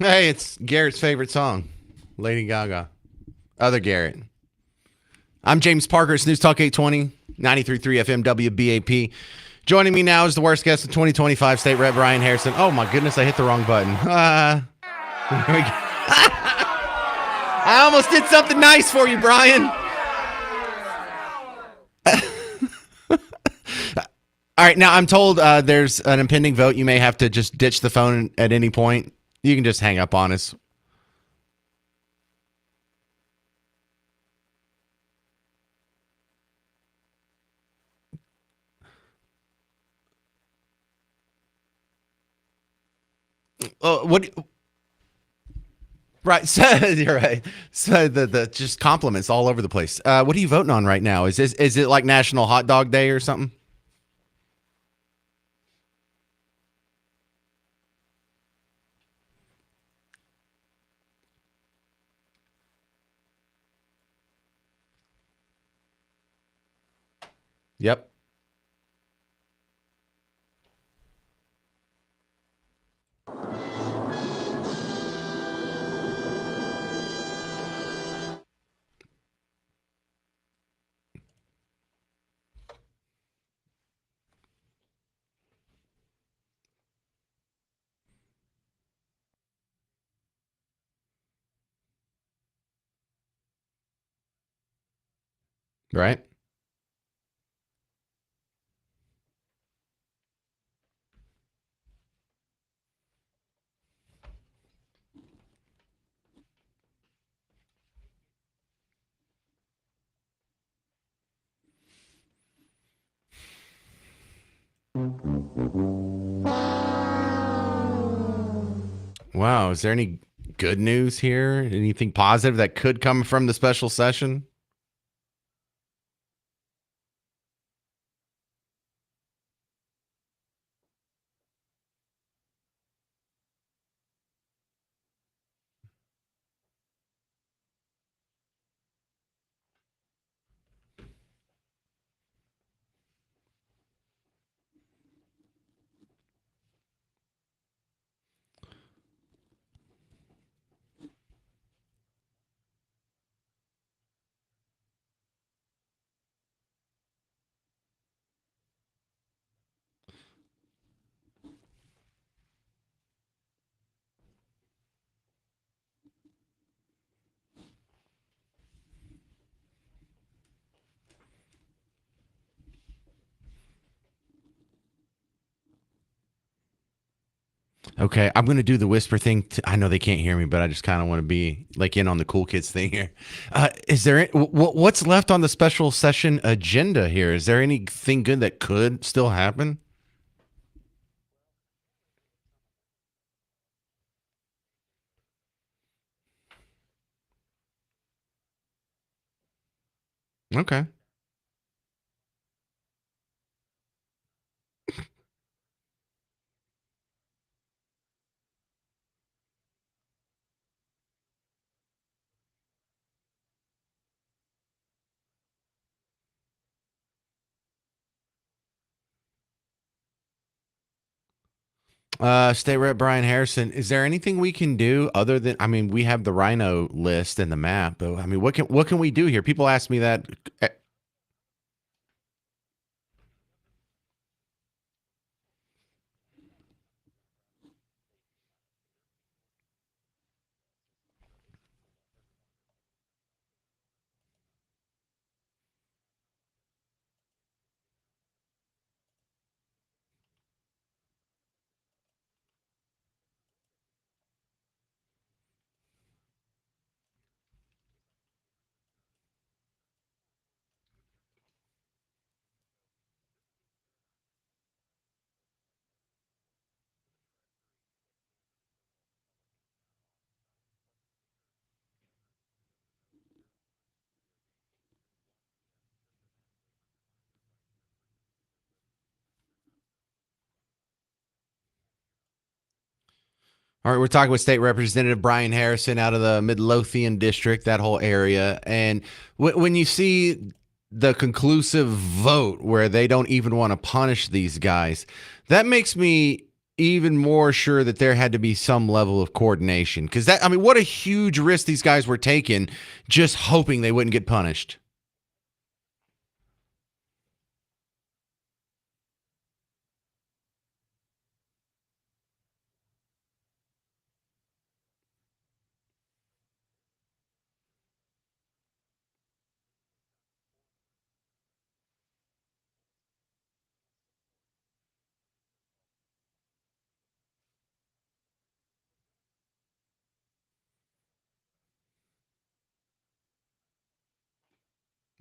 Hey, it's Garrett's favorite song, Lady Gaga. Other Garrett. I'm James Parker. It's News Talk 820, 93.3 FM WBAP. Joining me now is the worst guest of 2025, State Rep Brian Harrison. Oh my goodness, I hit the wrong button. I almost did something nice for you, Brian. All right, now I'm told there's an impending vote. You may have to just ditch the phone at any point. You can just hang up on us. What? Right, so you're right. So the just compliments all over the place. What are you voting on right now? Is it like National Hot Dog Day or something? Yep. Right. Wow. Is there any good news here? Anything positive that could come from the special session? Okay, I'm gonna do the whisper thing. I know they can't hear me, but I just kind of want to be like in on the cool kids thing here. Is there what's left on the special session agenda here? Is there anything good that could still happen? Okay. State Rep Brian Harrison, is there anything we can do other than I mean, we have the rhino list and the map, but I mean, what can we do here? People ask me that. eh, All right, we're talking with State Representative Brian Harrison out of the Midlothian district, that whole area. And when you see the conclusive vote where they don't even want to punish these guys, that makes me even more sure that there had to be some level of coordination. Because that, I mean, what a huge risk these guys were taking, just hoping they wouldn't get punished.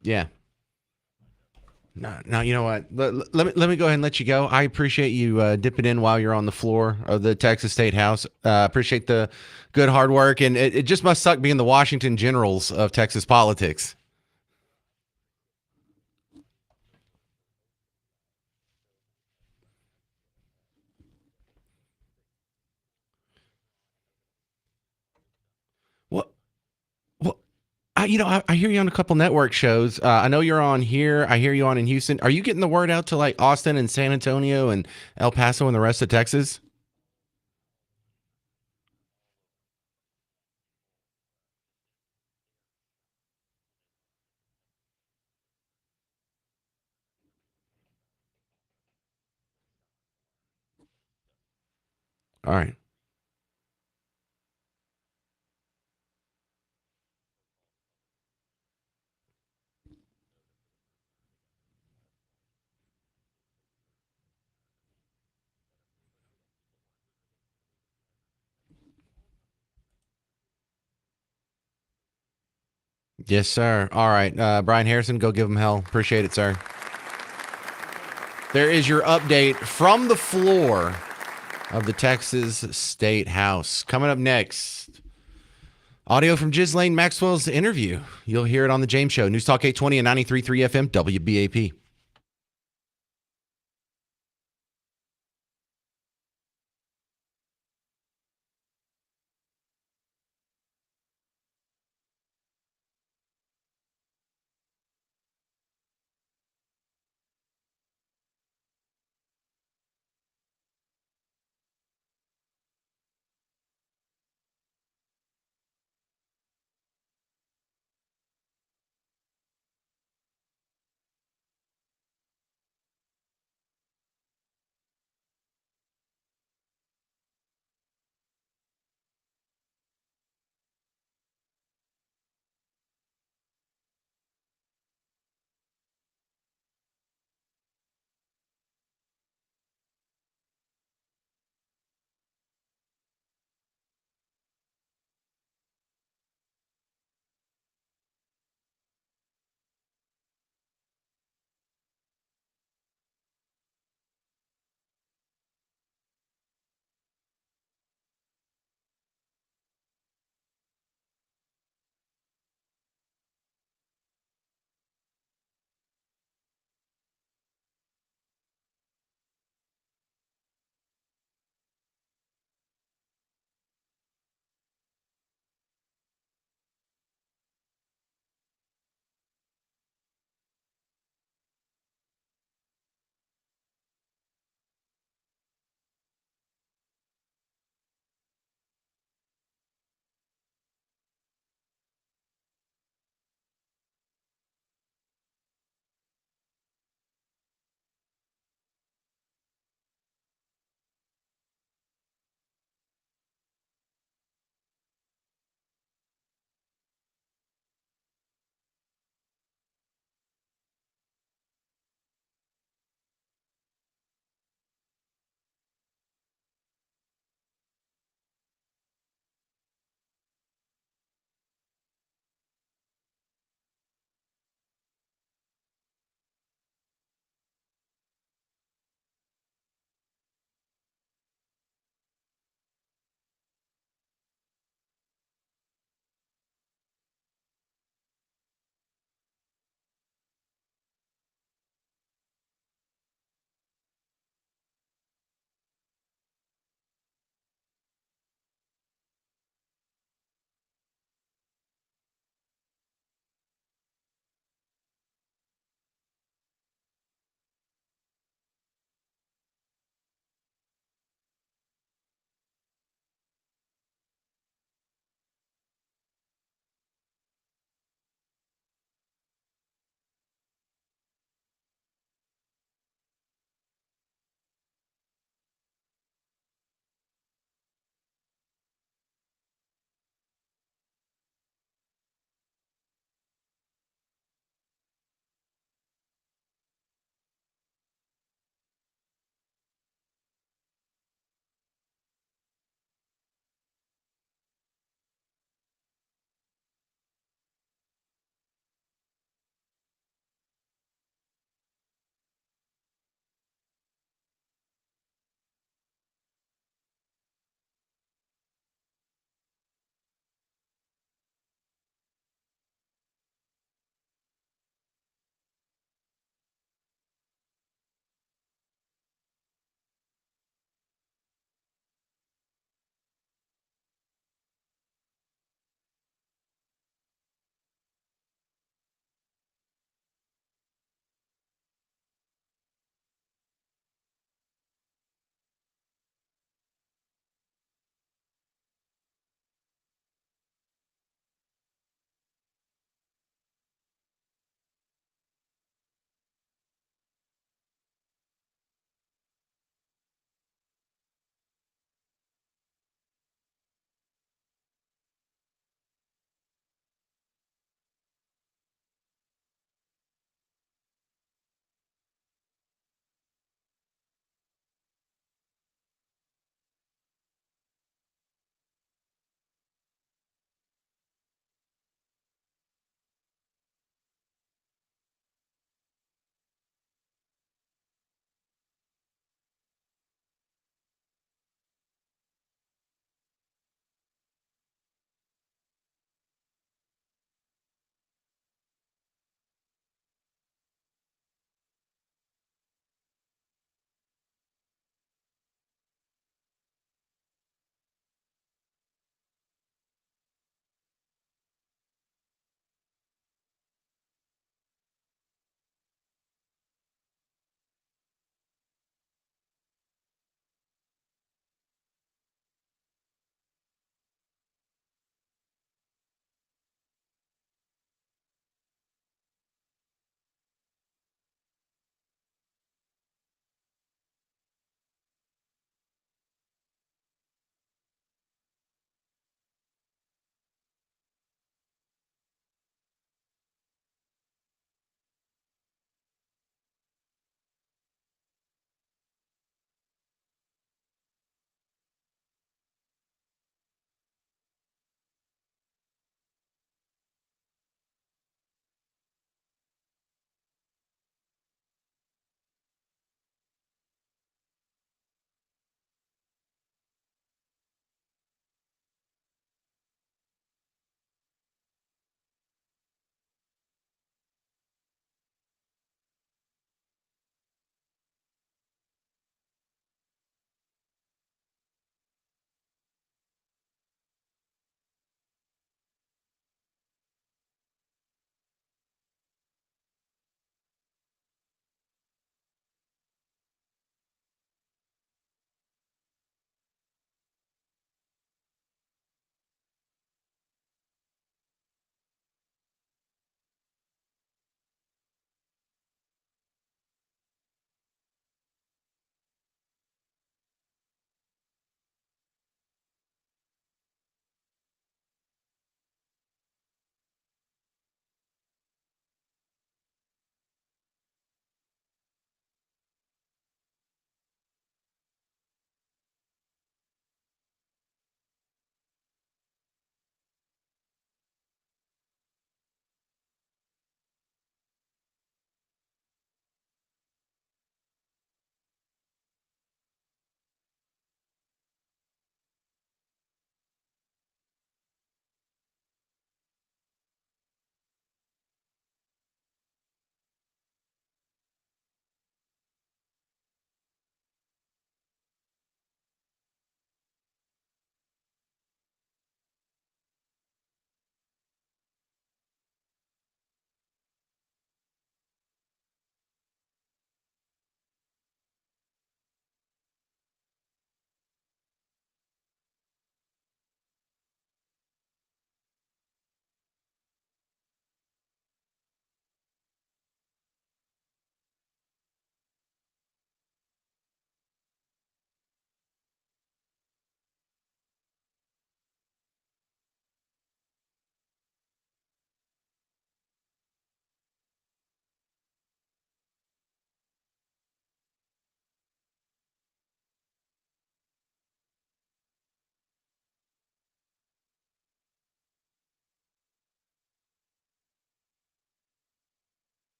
Yeah. No, you know what? Let me go ahead and let you go. I appreciate you dipping in while you're on the floor of the Texas State House. Appreciate the good hard work, and it just must suck being the Washington Generals of Texas politics. What? What? I hear you on a couple network shows. I know you're on here. I hear you on in Houston. Are you getting the word out to like Austin and San Antonio and El Paso and the rest of Texas? All right. Yes, sir. All right. Brian Harrison, go give him hell. Appreciate it, sir. There is your update from the floor of the Texas State House. Coming up next, audio from Ghislaine Maxwell's interview. You'll hear it on the James Show. News Talk 820 and 93.3 FM, WBAP.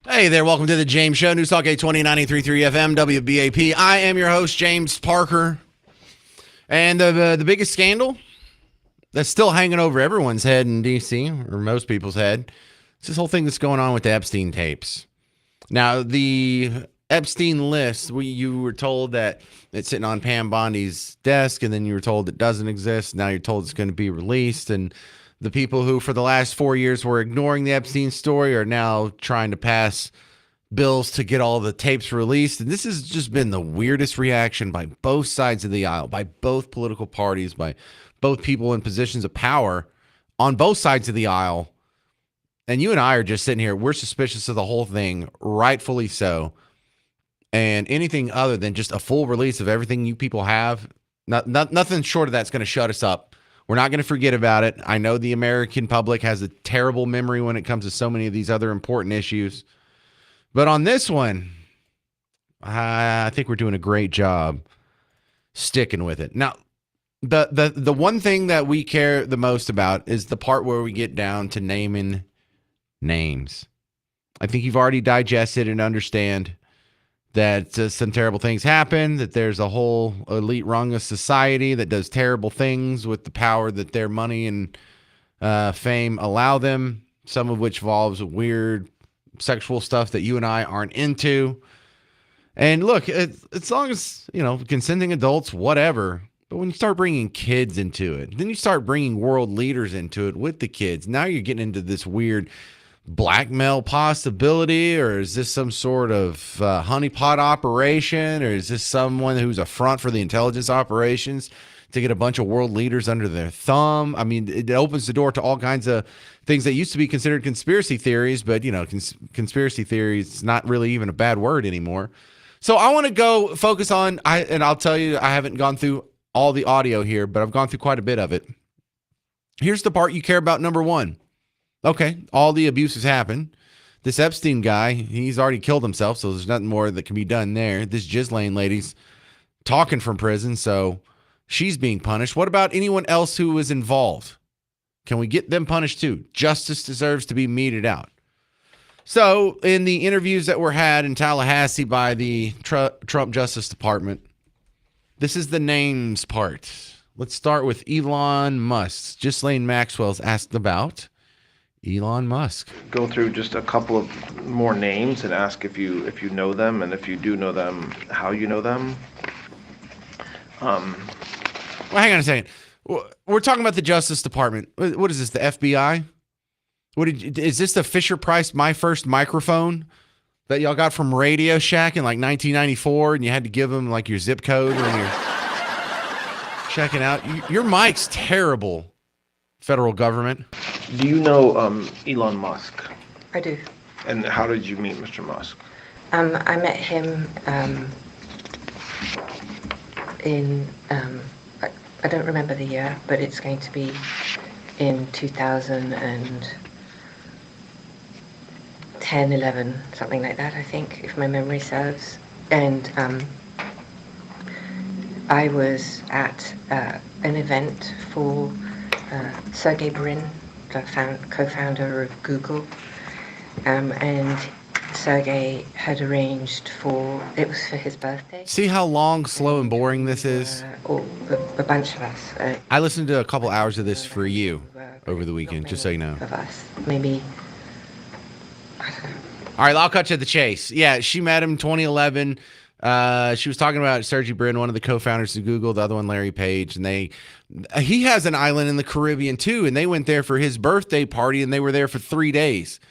Hey there, welcome to the James Show, News Talk 820 FM, WBAP. I am your host, James Parker. And the biggest scandal that's still hanging over everyone's head in D.C., or most people's head, it's this whole thing that's going on with the Epstein tapes. Now, the Epstein list, you were told that it's sitting on Pam Bondi's desk, and then you were told it doesn't exist. Now you're told it's going to be released, and the people who for the last 4 years were ignoring the Epstein story are now trying to pass bills to get all the tapes released. And this has just been the weirdest reaction by both sides of the aisle, by both political parties, by both people in positions of power on both sides of the aisle. And you and I are just sitting here. We're suspicious of the whole thing, rightfully so. And anything other than just a full release of everything you people have, nothing short of that's going to shut us up. We're not going to forget about it. I know the American public has a terrible memory when it comes to so many of these other important issues. But on this one, I think we're doing a great job sticking with it. Now, the one thing that we care the most about is the part where we get down to naming names. I think you've already digested and understand that some terrible things happen, that there's a whole elite rung of society that does terrible things with the power that their money and fame allow them, some of which involves weird sexual stuff that you and I aren't into. And look, as long as, consenting adults, whatever. But when you start bringing kids into it, then you start bringing world leaders into it with the kids. Now you're getting into this weird blackmail possibility, or is this some sort of honeypot operation, or is this someone who's a front for the intelligence operations to get a bunch of world leaders under their thumb? I mean, it opens the door to all kinds of things that used to be considered conspiracy theories, but conspiracy theories is not really even a bad word anymore. So I want to go focus on, and I'll tell you, I haven't gone through all the audio here, but I've gone through quite a bit of it. Here's the part you care about, number one. Okay, all the abuse has happened. This Epstein guy, he's already killed himself, so there's nothing more that can be done there. This Ghislaine lady's talking from prison, so she's being punished. What about anyone else who was involved? Can we get them punished too? Justice deserves to be meted out. So in the interviews that were had in Tallahassee by the Trump Justice Department, this is the names part. Let's start with Elon Musk. Ghislaine Maxwell's asked about Elon Musk. Go through just a couple of more names and ask if you know them, and if you do know them, how you know them. Well, hang on a second. We're talking about the Justice Department. What is this, the FBI? Is this the Fisher-Price My First Microphone that y'all got from Radio Shack in like 1994, and you had to give them like your zip code when you're checking out? Your mic's terrible, federal government. Do you know Elon Musk? I do. And how did you meet Mr. Musk? I met him in, I don't remember the year, but it's going to be in 2010, 11, something like that, I think, if my memory serves. And I was at an event for Sergey Brin, the co-founder of Google, and Sergey had arranged it was for his birthday. See how long, slow, and boring this is? A bunch of us. I listened to a couple hours of this for you over the weekend, just so you know. Of us, maybe, I don't know. All right, I'll cut to the chase. Yeah, she met him in 2011. She was talking about Sergey Brin, one of the co-founders of Google, the other one, Larry Page, and he has an island in the Caribbean too, and they went there for his birthday party, and they were there for 3 days.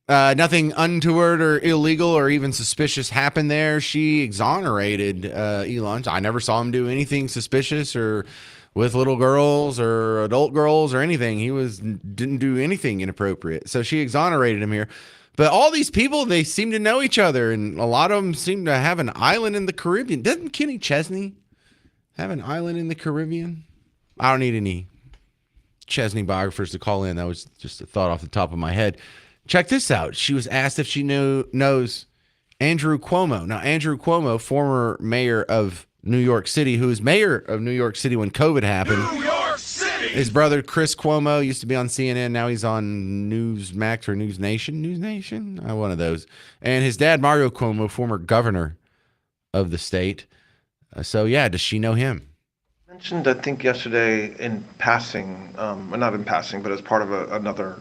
Nothing untoward or illegal or even suspicious happened there. She exonerated Elon. I never saw him do anything suspicious or with little girls or adult girls or anything. He didn't do anything inappropriate. So she exonerated him here. But all these people, they seem to know each other, and a lot of them seem to have an island in the Caribbean. Doesn't Kenny Chesney have an island in the Caribbean? I don't need any Chesney biographers to call in. That was just a thought off the top of my head. Check this out. She was asked if she knows Andrew Cuomo. Now, Andrew Cuomo, former mayor of New York City, who was mayor of New York City when COVID happened. New York City! His brother Chris Cuomo used to be on CNN. Now he's on Newsmax or News Nation. News Nation, one of those. And his dad Mario Cuomo, former governor of the state. So yeah, does she know him? Mentioned, I think yesterday in passing, well, not in passing, but as part of another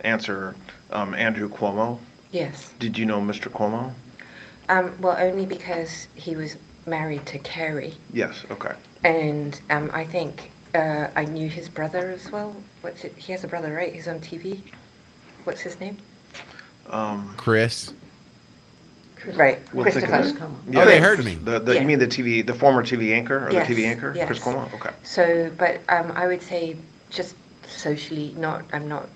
answer, Andrew Cuomo. Yes. Did you know Mr. Cuomo? Well, only because he was married to Carrie. Yes. Okay. And I think I knew his brother as well. What's it? He has a brother, right? He's on TV. What's his name? Chris. Right, We'll think of Christopher. it. Oh, they heard me. You Yeah. mean the former TV anchor, or Yes, the TV anchor, yes. Chris Cuomo? Okay. So, but I would say just socially, I'm not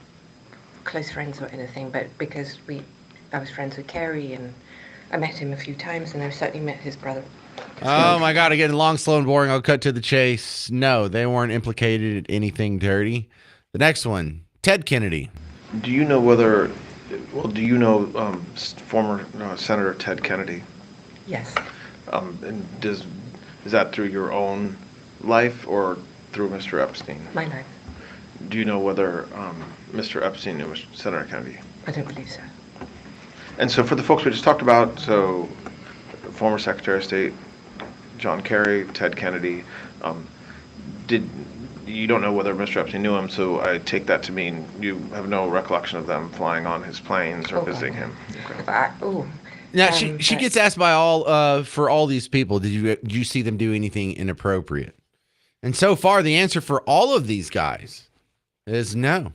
close friends or anything, but because I was friends with Carrie and I met him a few times, and I've certainly met his brother. Oh my God, again, long, slow, and boring. I'll cut to the chase. No, they weren't implicated in anything dirty. The next one, Ted Kennedy. Do you know whether, well, do you know former Senator Ted Kennedy? Yes. And is that through your own life or through Mr. Epstein? My life. Do you know whether Mr. Epstein knew Senator Kennedy? I don't believe so. And so for the folks we just talked about, so former Secretary of State John Kerry, Ted Kennedy, you don't know whether Mr. Epstein knew him, so I take that to mean you have no recollection of them flying on his planes or visiting him. Okay. Now she gets asked by all for all these people, did you see them do anything inappropriate? And so far the answer for all of these guys is no.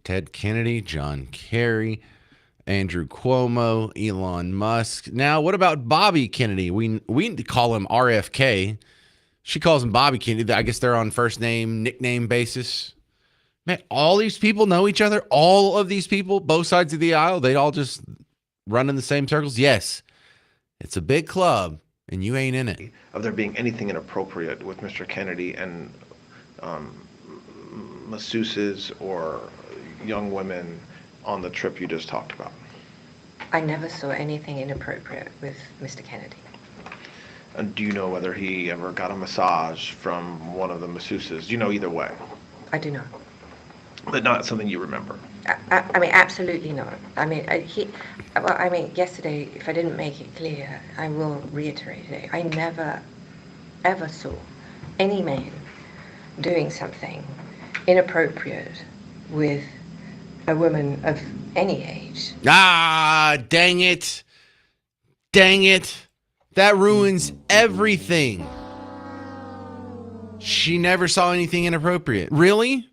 Ted Kennedy, John Kerry, Andrew Cuomo, Elon Musk. Now, what about Bobby Kennedy? We call him RFK. She calls him Bobby Kennedy. I guess they're on first name, nickname basis. Man, all these people know each other. All of these people, both sides of the aisle, they all just run in the same circles. Yes, it's a big club, and you ain't in it. Of there being anything inappropriate with Mr. Kennedy and masseuses or young women on the trip you just talked about? I never saw anything inappropriate with Mr. Kennedy. And do you know whether he ever got a massage from one of the masseuses? Do you know either way? I do not. But not something you remember? I mean, absolutely not. I mean, yesterday, if I didn't make it clear, I will reiterate it. I never, ever saw any man doing something inappropriate with a woman of any age. Ah, dang it. Dang it. That ruins everything. She never saw anything inappropriate. Really?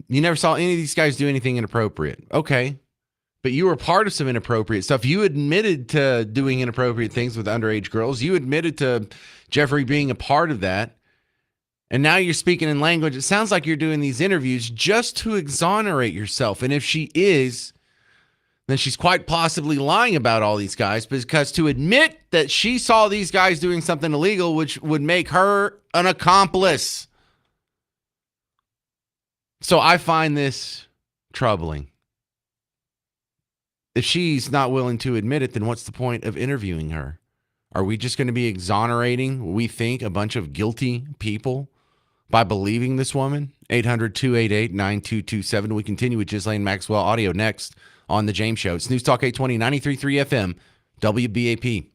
You never saw any of these guys do anything inappropriate. Okay. But you were part of some inappropriate stuff. You admitted to doing inappropriate things with underage girls. You admitted to Jeffrey being a part of that. And now you're speaking in language. It sounds like you're doing these interviews just to exonerate yourself. And if she is, then she's quite possibly lying about all these guys, because to admit that she saw these guys doing something illegal, which would make her an accomplice. So I find this troubling. If she's not willing to admit it, then what's the point of interviewing her? Are we just going to be exonerating, we think, a bunch of guilty people by believing this woman? 800-288-9227. We continue with Ghislaine Maxwell audio next on The James Show. It's News Talk 820, 93.3 FM, WBAP.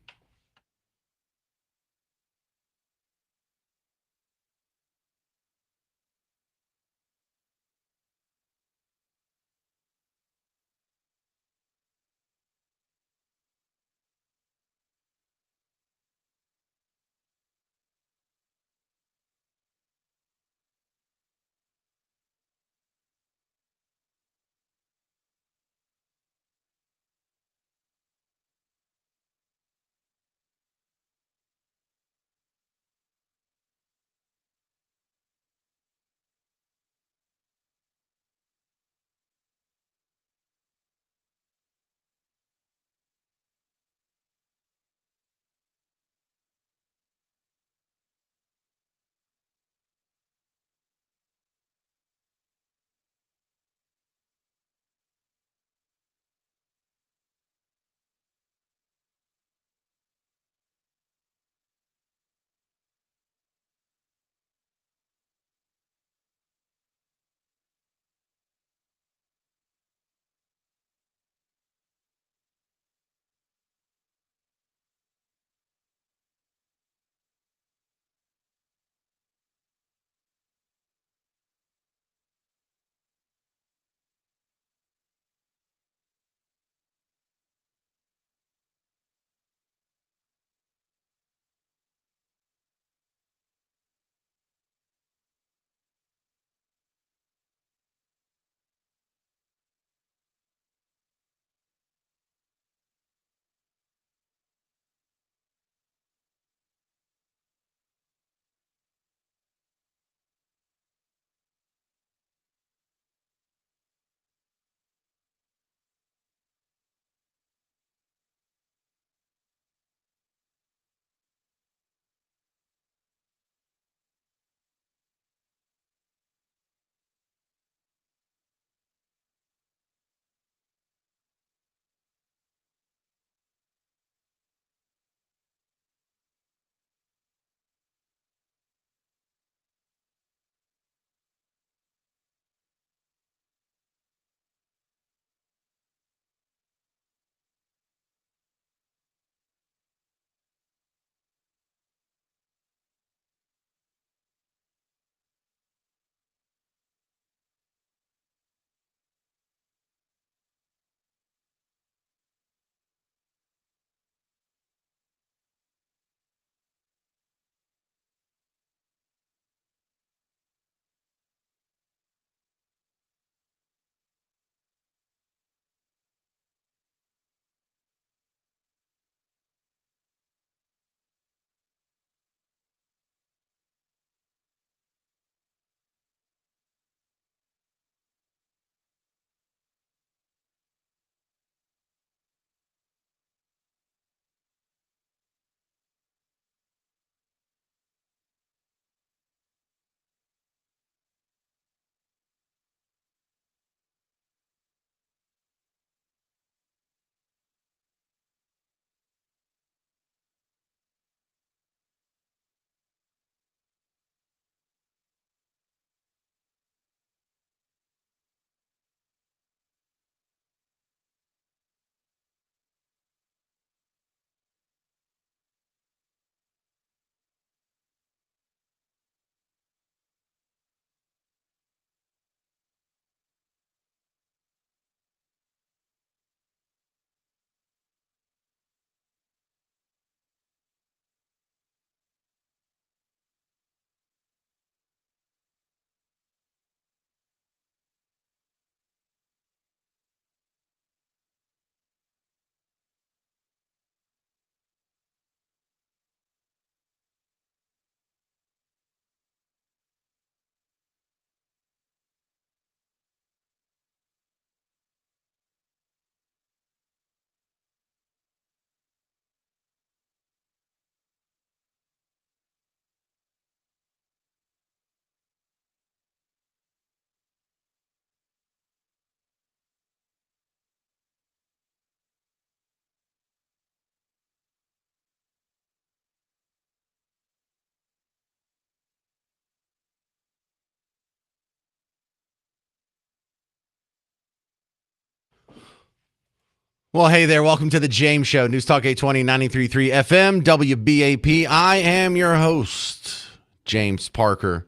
Well, hey there. Welcome to the James Show. News Talk 820, 93.3 FM, WBAP. I am your host, James Parker.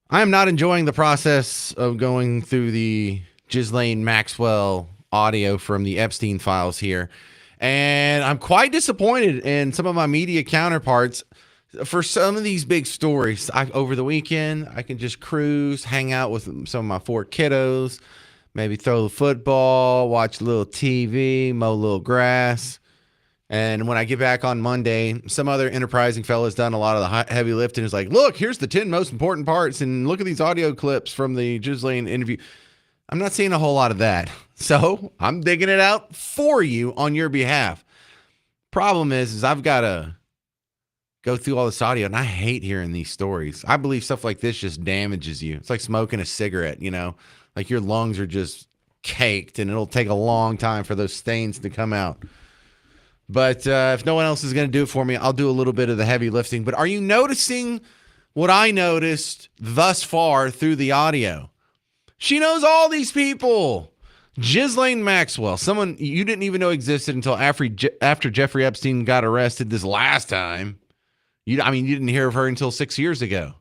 I am not enjoying the process of going through the Ghislaine Maxwell audio from the Epstein files here. And I'm quite disappointed in some of my media counterparts. For some of these big stories, over the weekend, I can just cruise, hang out with some of my 4 kiddos, maybe throw the football, watch a little TV, mow a little grass. And when I get back on Monday, some other enterprising fellow has done a lot of the heavy lifting. Is like, look, here's the 10 most important parts, and look at these audio clips from the Ghislaine interview. I'm not seeing a whole lot of that. So I'm digging it out for you on your behalf. Problem is I've got to go through all this audio, and I hate hearing these stories. I believe stuff like this just damages you. It's like smoking a cigarette, you know, like your lungs are just caked, and it'll take a long time for those stains to come out. But if no one else is going to do it for me, I'll do a little bit of the heavy lifting. But are you noticing what I noticed thus far through the audio? She knows all these people. Ghislaine Maxwell, someone you didn't even know existed until after Jeffrey Epstein got arrested this last time. You didn't hear of her until 6 years ago.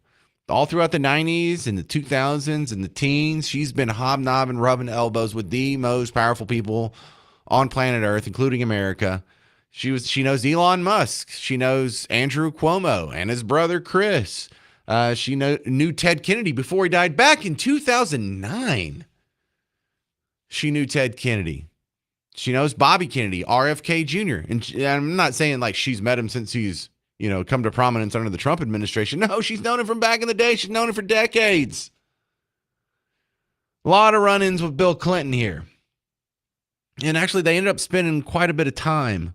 All throughout the 90s and the 2000s and the teens, she's been hobnobbing, rubbing elbows with the most powerful people on planet Earth, including America. She knows Elon Musk. She knows Andrew Cuomo and his brother Chris. She knew Ted Kennedy before he died back in 2009. She knew Ted Kennedy. She knows Bobby Kennedy, RFK Jr. And I'm not saying like she's met him since he's, come to prominence under the Trump administration. No, she's known him from back in the day. She's known him for decades. A lot of run-ins with Bill Clinton here. And actually, they ended up spending quite a bit of time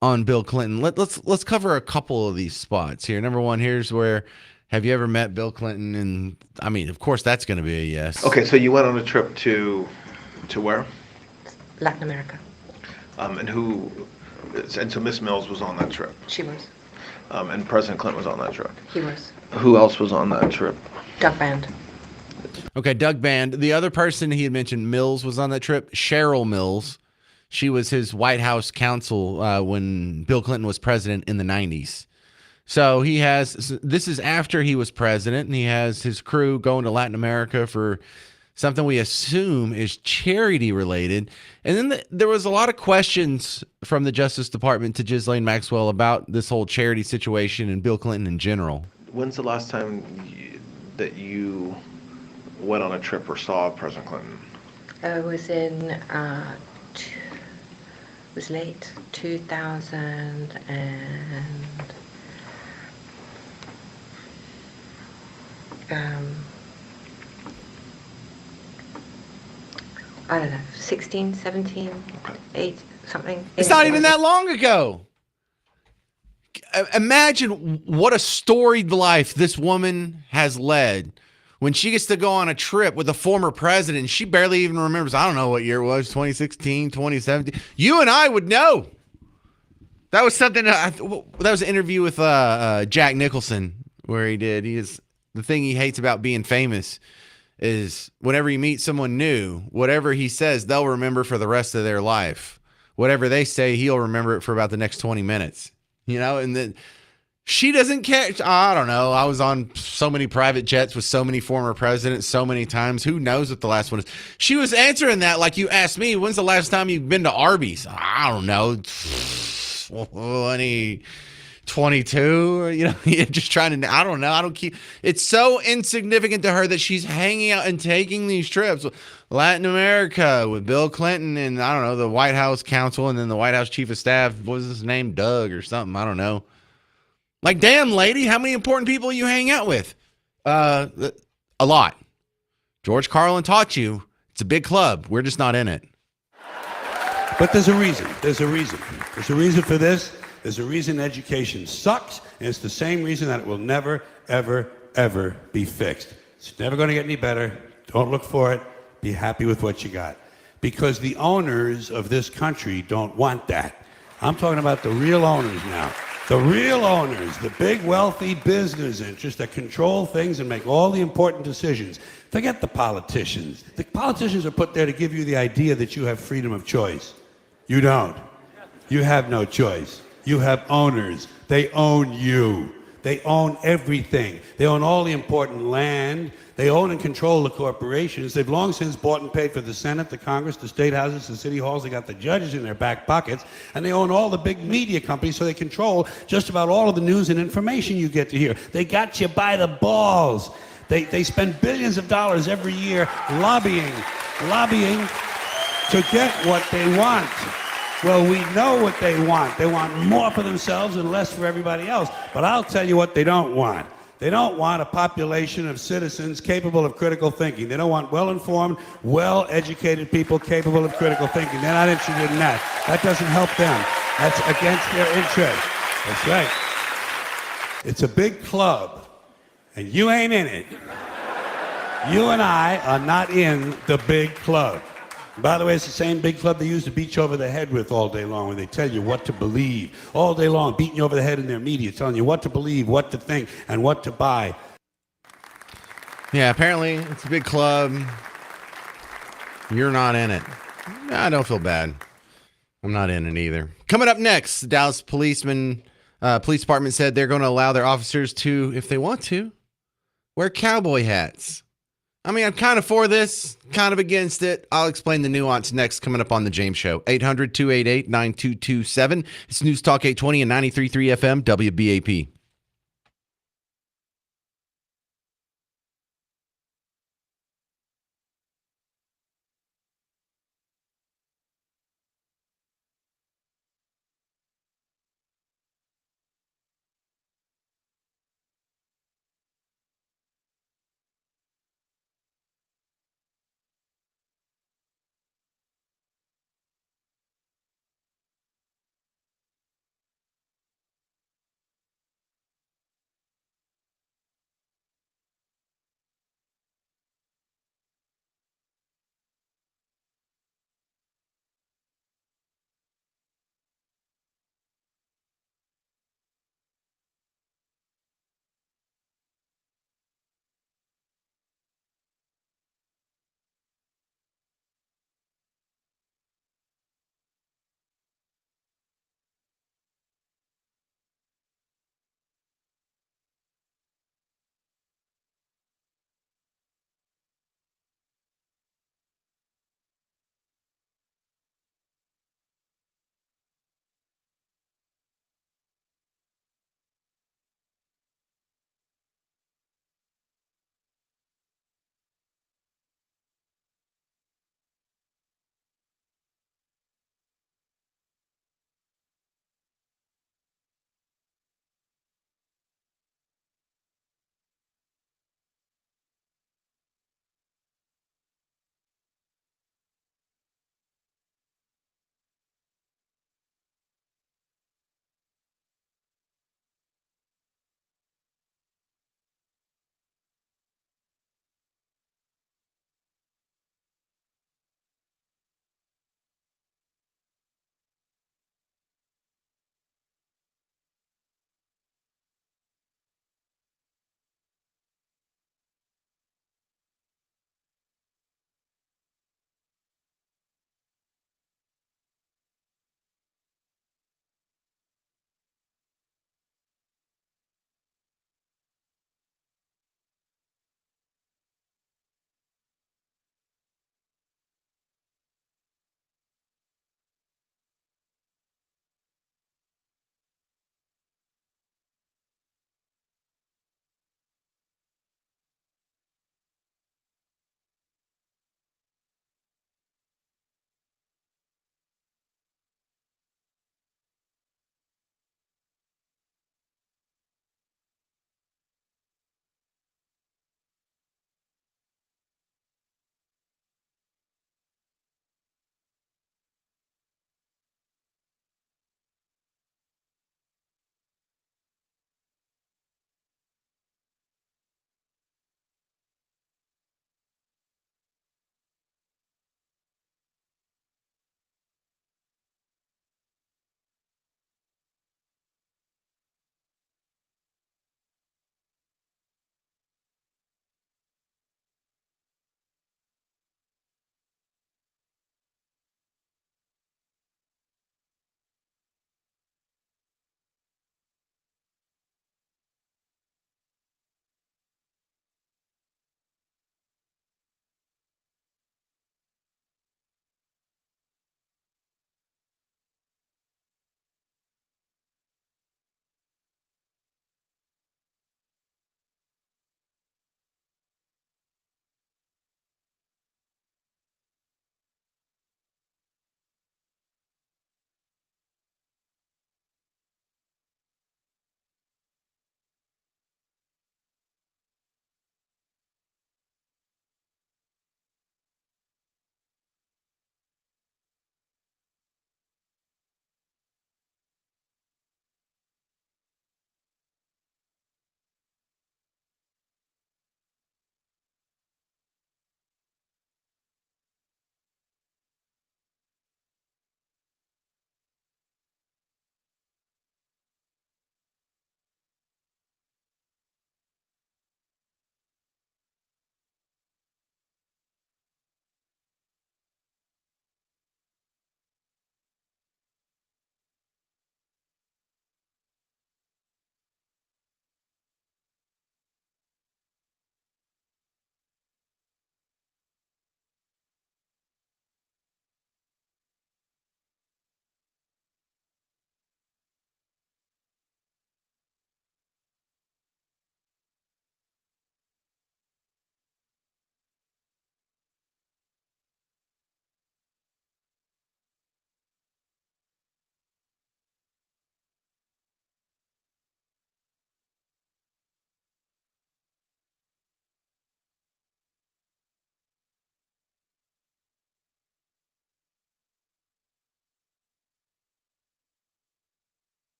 on Bill Clinton. Let's cover a couple of these spots here. Number one, here's where, have you ever met Bill Clinton? And I mean, of course, that's going to be a yes. Okay, so you went on a trip to where? Latin America. And so Miss Mills was on that trip. She was. And President Clinton was on that trip. He was. Who else was on that trip? Doug Band. Okay, Doug Band. The other person he had mentioned, Mills, was on that trip. Cheryl Mills. She was his White House counsel when Bill Clinton was president in the 90s. So this is after he was president, and he has his crew going to Latin America for something we assume is charity related. And then there was a lot of questions from the Justice Department to Ghislaine Maxwell about this whole charity situation and Bill Clinton in general. When's the last time that you went on a trip or saw President Clinton? It was in, it was late 2000 I don't know, 16, 17, 8, something. It's not even that long ago. Imagine what a storied life this woman has led when she gets to go on a trip with a former president. She barely even remembers. I don't know what year it was, 2016, 2017. You and I would know. That was something, that was an interview with Jack Nicholson where the thing he hates about being famous is whenever you meet someone new, whatever he says, they'll remember for the rest of their life. Whatever they say, he'll remember it for about the next 20 minutes. And then she doesn't care. I don't know. I was on so many private jets with so many former presidents so many times. Who knows what the last one is? She was answering that like you asked me, when's the last time you've been to Arby's? I don't know. 22, just trying to, I don't know. It's so insignificant to her that she's hanging out and taking these trips. Latin America with Bill Clinton and I don't know, the White House counsel and then the White House chief of staff. What was his name? Doug or something. I don't know. Like, damn, lady, how many important people you hang out with? A lot. George Carlin taught you it's a big club. We're just not in it. But there's a reason. There's a reason for this. There's a reason education sucks, and it's the same reason that it will never, ever, ever be fixed. It's never going to get any better. Don't look for it. Be happy with what you got. Because the owners of this country don't want that. I'm talking about the real owners now. The real owners, the big wealthy business interests that control things and make all the important decisions. Forget the politicians. The politicians are put there to give you the idea that you have freedom of choice. You don't. You have no choice. You have owners. They own you. They own everything. They own all the important land. They own and control the corporations. They've long since bought and paid for the Senate, the Congress, the state houses, the city halls. They got the judges in their back pockets. And they own all the big media companies, so they control just about all of the news and information you get to hear. They got you by the balls. They spend billions of dollars every year lobbying to get what they want. Well, we know what they want. They want more for themselves and less for everybody else. But I'll tell you what they don't want. They don't want a population of citizens capable of critical thinking. They don't want well-informed, well-educated people capable of critical thinking. They're not interested in that. That doesn't help them. That's against their interest. That's right. It's a big club, and you ain't in it. You and I are not in the big club. By the way, it's the same big club they used to beat you over the head with all day long when they tell you what to believe. All day long, beating you over the head in their media, telling you what to believe, what to think, and what to buy. Yeah, apparently it's a big club. You're not in it. I don't feel bad. I'm not in it either. Coming up next, the Dallas police department said they're going to allow their officers to, if they want to, wear cowboy hats. I mean, I'm kind of for this, kind of against it. I'll explain the nuance next, coming up on The James Show. 800-288-9227. It's News Talk 820 and 93.3 FM, WBAP.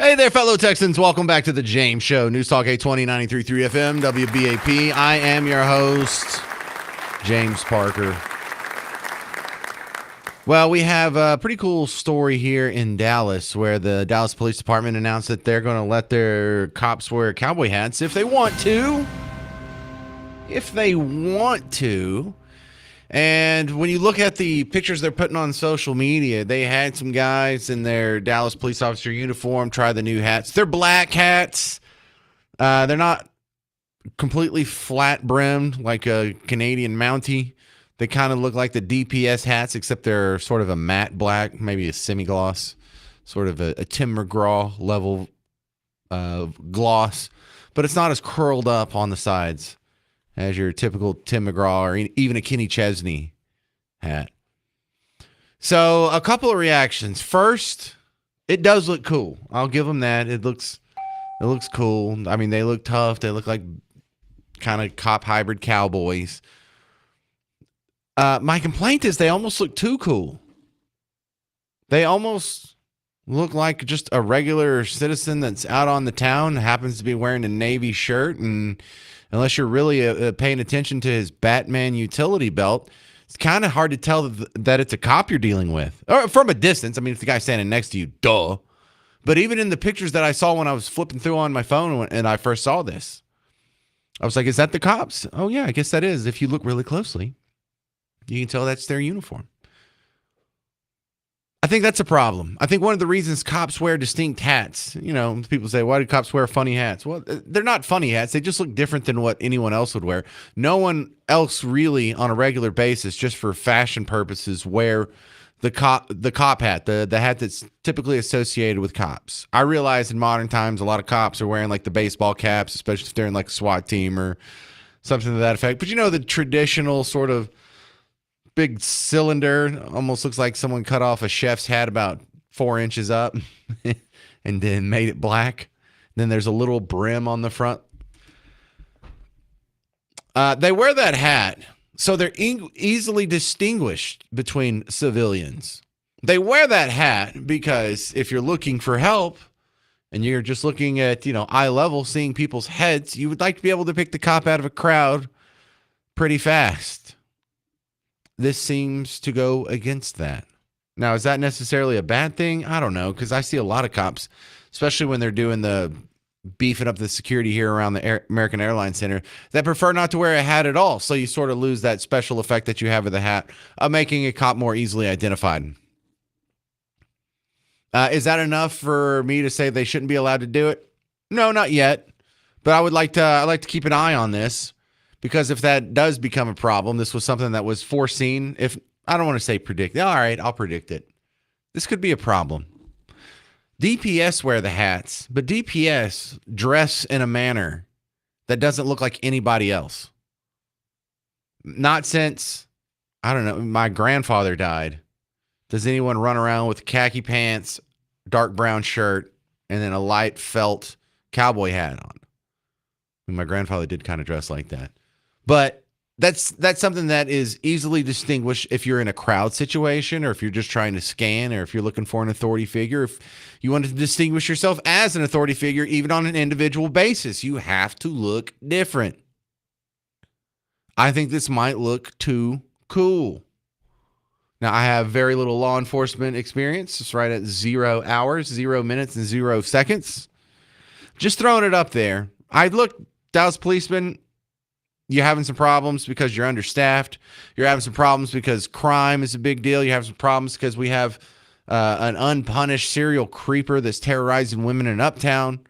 Hey there, fellow Texans. Welcome back to the James Show. News Talk 820 93.3 FM, WBAP. I am your host, James Parker. Well, we have a pretty cool story here in Dallas where the Dallas Police Department announced that they're going to let their cops wear cowboy hats if they want to. If they want to. And when you look at the pictures they're putting on social media, they had some guys in their Dallas police officer uniform try the new hats. They're black hats. They're not completely flat brimmed like a Canadian Mountie. They kind of look like the DPS hats, except they're sort of a matte black, maybe a semi-gloss, sort of a Tim McGraw level gloss. But it's not as curled up on the sides as your typical Tim McGraw or even a Kenny Chesney hat. So a couple of reactions. First, it does look cool. I'll give them that. It looks cool. I mean, they look tough. They look like kind of cop hybrid cowboys. My complaint is they almost look too cool. They almost look like just a regular citizen that's out on the town, happens to be wearing a Navy shirt, and unless you're really paying attention to his Batman utility belt, it's kind of hard to tell that it's a cop you're dealing with. Or from a distance. I mean, if the guy's standing next to you, duh. But even in the pictures that I saw when I was flipping through on my phone and I first saw this, I was like, is that the cops? Oh, yeah, I guess that is. If you look really closely, you can tell that's their uniform. I think that's a problem. I think one of the reasons cops wear distinct hats, you know, people say, why do cops wear funny hats? Well, they're not funny hats. They just look different than what anyone else would wear. No one else really on a regular basis, just for fashion purposes, wear the cop hat, the hat that's typically associated with cops. I realize in modern times, a lot of cops are wearing like the baseball caps, especially if they're in like a SWAT team or something to that effect. But you know, the traditional sort of big cylinder, almost looks like someone cut off a chef's hat about 4 inches up and then made it black. Then there's a little brim on the front. They wear that hat so they're easily distinguished between civilians. They wear that hat because if you're looking for help and you're just looking at, you know, eye level, seeing people's heads, you would like to be able to pick the cop out of a crowd pretty fast. This seems to go against that. Now, is that necessarily a bad thing? I don't know, because I see a lot of cops, especially when they're doing the beefing up the security here around the American Airlines Center, that prefer not to wear a hat at all. So you sort of lose that special effect that you have with the hat of making a cop more easily identified. Is that enough for me to say they shouldn't be allowed to do it? No, not yet. But I would like to keep an eye on this. Because if that does become a problem, this was something that was foreseen. If I don't want to say predict. All right, I'll predict it. This could be a problem. DPS wear the hats, but DPS dress in a manner that doesn't look like anybody else. Not since, I don't know, my grandfather died. Does anyone run around with khaki pants, dark brown shirt, and then a light felt cowboy hat on? And my grandfather did kind of dress like that. But that's something that is easily distinguished if you're in a crowd situation or if you're just trying to scan or if you're looking for an authority figure. If you want to distinguish yourself as an authority figure, even on an individual basis, you have to look different. I think this might look too cool. Now, I have very little law enforcement experience. It's right at 0 hours, 0 minutes, and 0 seconds. Just throwing it up there. I look, Dallas policemen, you're having some problems because you're understaffed. You're having some problems because crime is a big deal. You have some problems because we have an unpunished serial creeper that's terrorizing women in Uptown.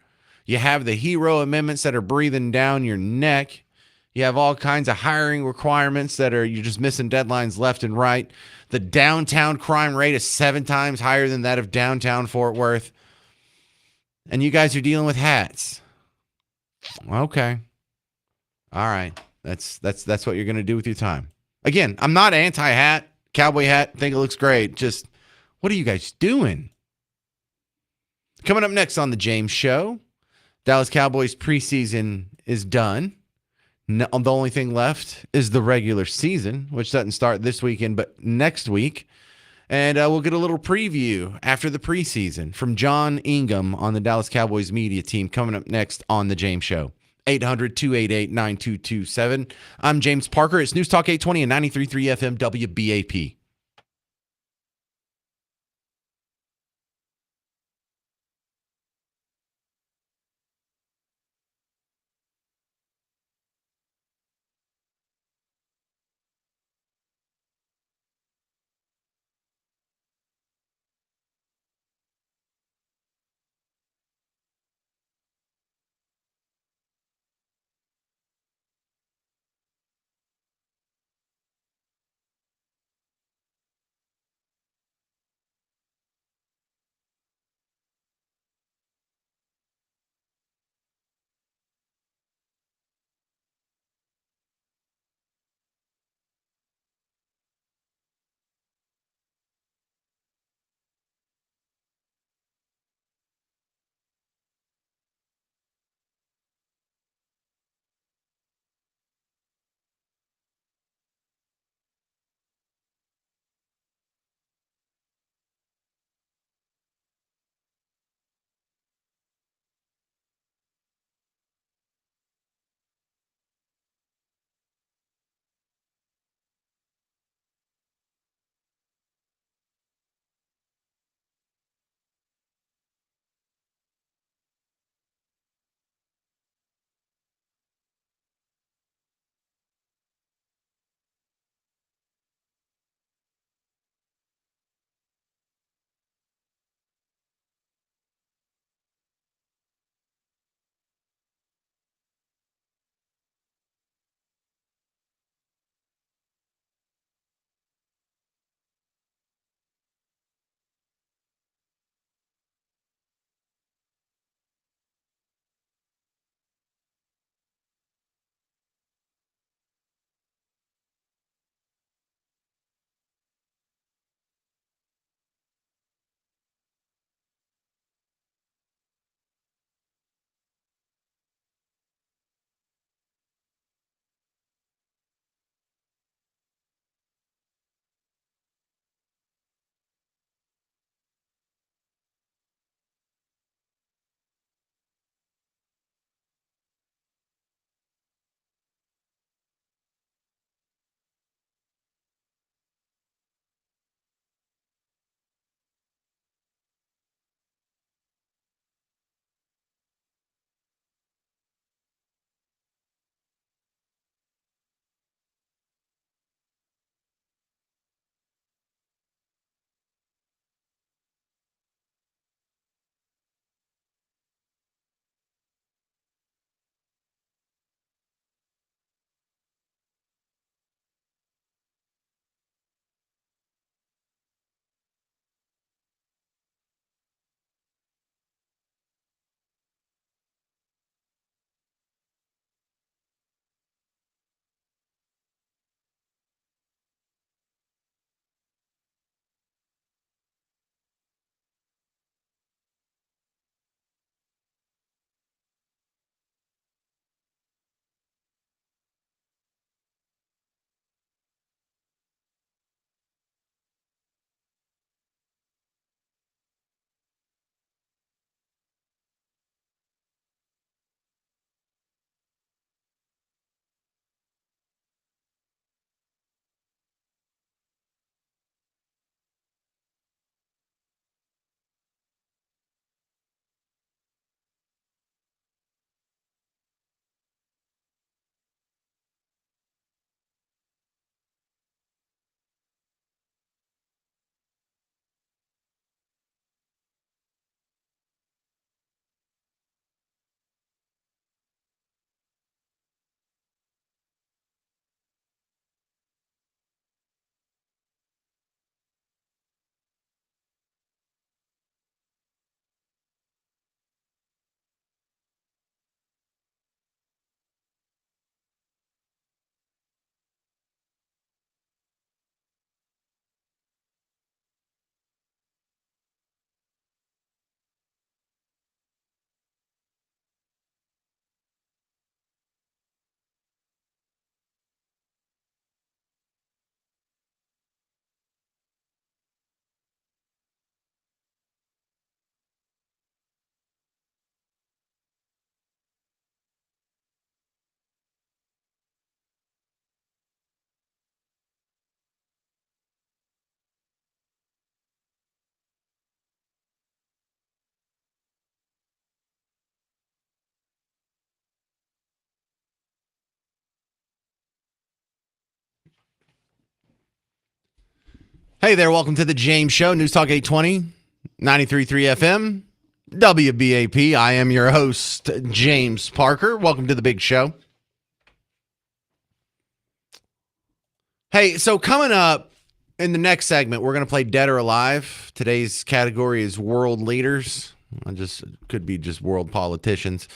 You have the hero amendments that are breathing down your neck. You have all kinds of hiring requirements that you're just missing deadlines left and right. The downtown crime rate is 7 times higher than that of downtown Fort Worth. And you guys are dealing with hats. Okay. All right. That's what you're going to do with your time. Again, I'm not anti-hat, cowboy hat. Think it looks great. Just what are you guys doing? Coming up next on the James Show, Dallas Cowboys preseason is done. The only thing left is the regular season, which doesn't start this weekend, but next week. And we'll get a little preview after the preseason from John Ingham on the Dallas Cowboys media team coming up next on The James Show. 800-288-9227. I'm James Parker. It's News Talk 820 and 93.3 FM WBAP. Hey there, welcome to the James Show, News Talk 820, 93.3 FM, WBAP. I am your host, James Parker. Welcome to the big show. Hey, so coming up in the next segment, we're going to play Dead or Alive. Today's category is world leaders. I just could be just world politicians.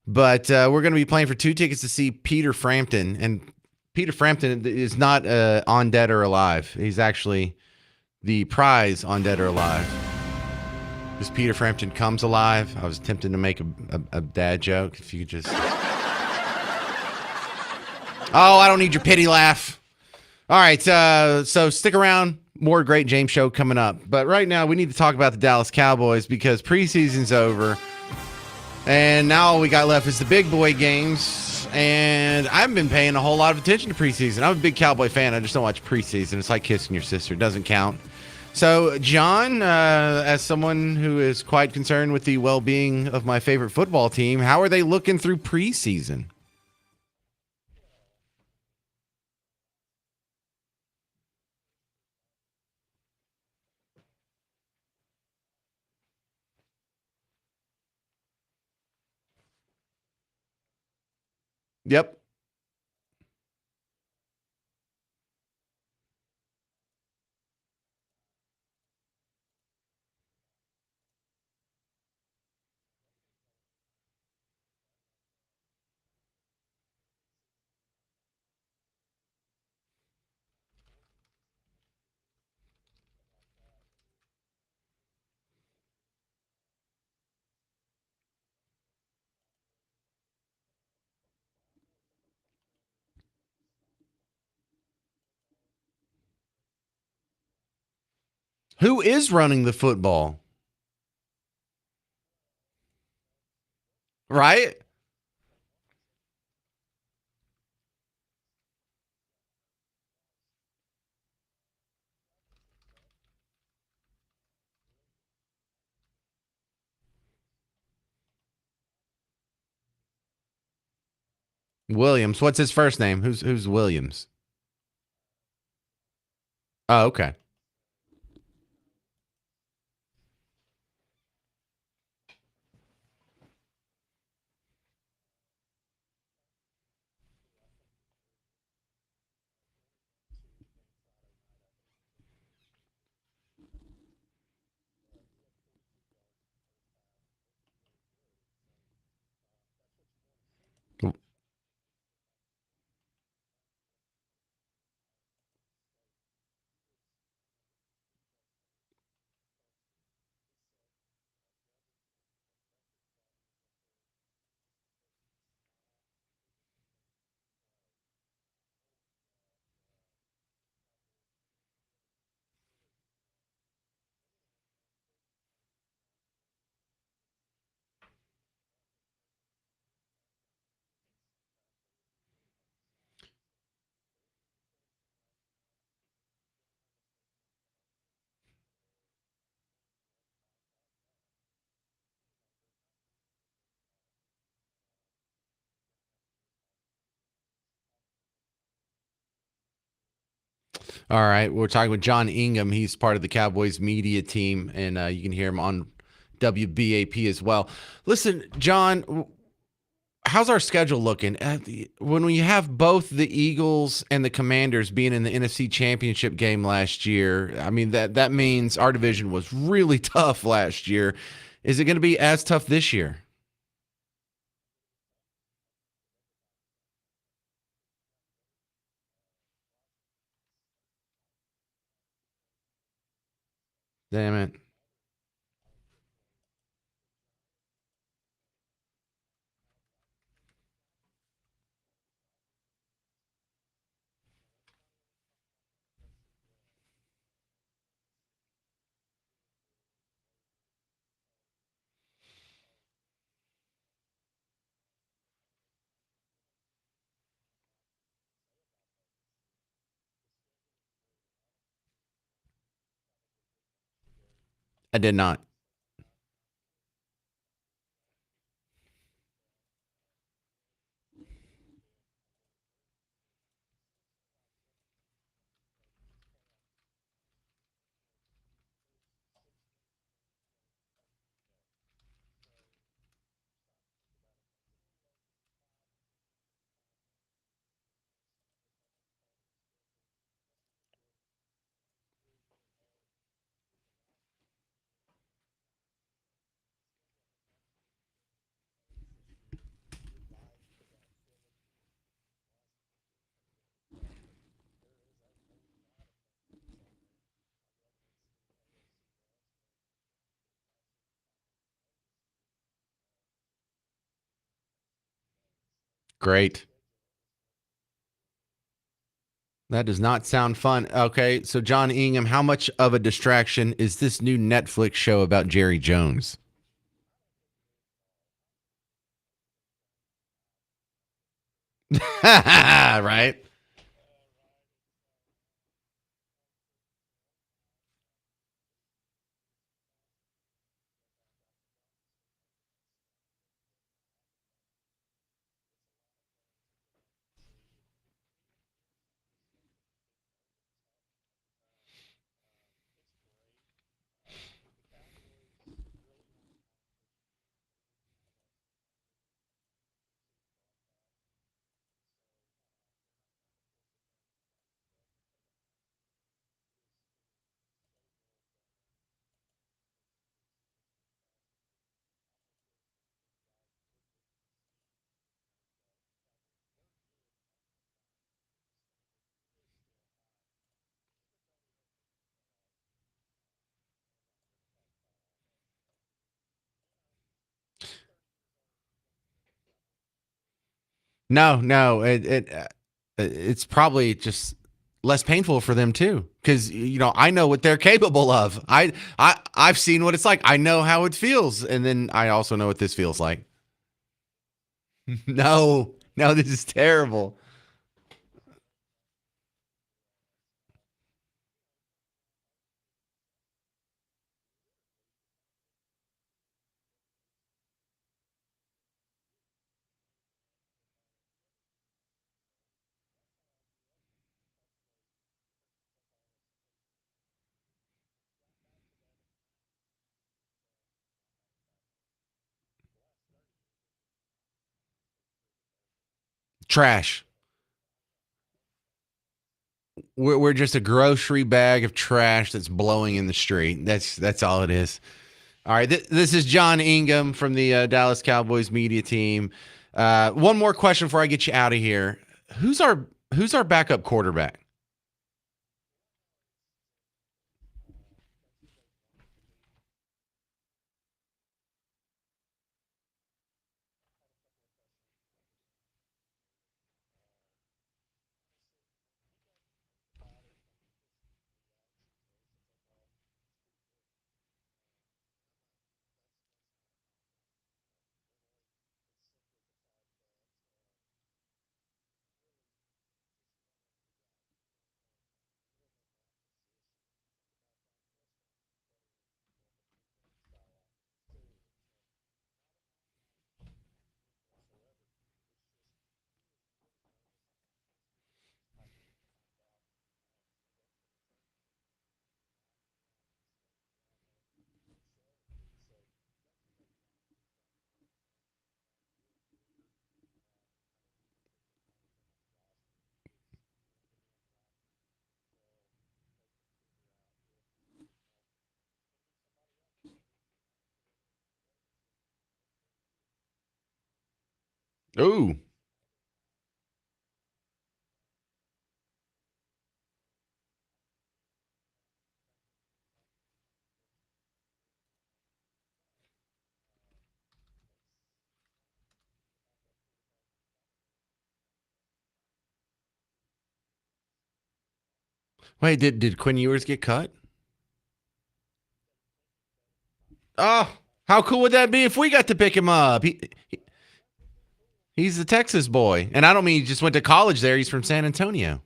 But we're going to be playing for 2 tickets to see Peter Frampton. And Peter Frampton is not on Dead or Alive. He's actually the prize on Dead or Alive. Because Peter Frampton comes alive. I was attempting to make a dad joke. If you could just... Oh, I don't need your pity laugh. All right, so stick around. More great James Show coming up. But right now, we need to talk about the Dallas Cowboys because preseason's over. And now all we got left is the big boy games. And I haven't been paying a whole lot of attention to preseason. I'm a big Cowboy fan. I just don't watch preseason. It's like kissing your sister. It doesn't count. So, John, as someone who is quite concerned with the well-being of my favorite football team, how are they looking through preseason? Yep. Who is running the football? Right? Williams. What's his first name? Who's Williams? Oh, okay. All right. We're talking with John Ingham. He's part of the Cowboys media team, and you can hear him on WBAP as well. Listen, John, how's our schedule looking? When we have both the Eagles and the Commanders being in the NFC Championship game last year, I mean, that means our division was really tough last year. Is it going to be as tough this year? Damn it. I did not. Great. That does not sound fun. Okay, so John Ingham, how much of a distraction is this new Netflix show about Jerry Jones? Right? No, no, it's probably just less painful for them too, because I know what they're capable of. I've seen what it's like. I know how it feels, and then I also know what this feels like. No, no, this is terrible. Trash. We're just a grocery bag of trash that's blowing in the street. That's all it is. All right, this is John Ingham from the Dallas Cowboys media team. One more question before I get you out of here. Who's our backup quarterback? Ooh, wait, did Quinn Ewers get cut? Oh, how cool would that be if we got to pick him up? He's the Texas boy, and I don't mean he just went to college there. He's from San Antonio.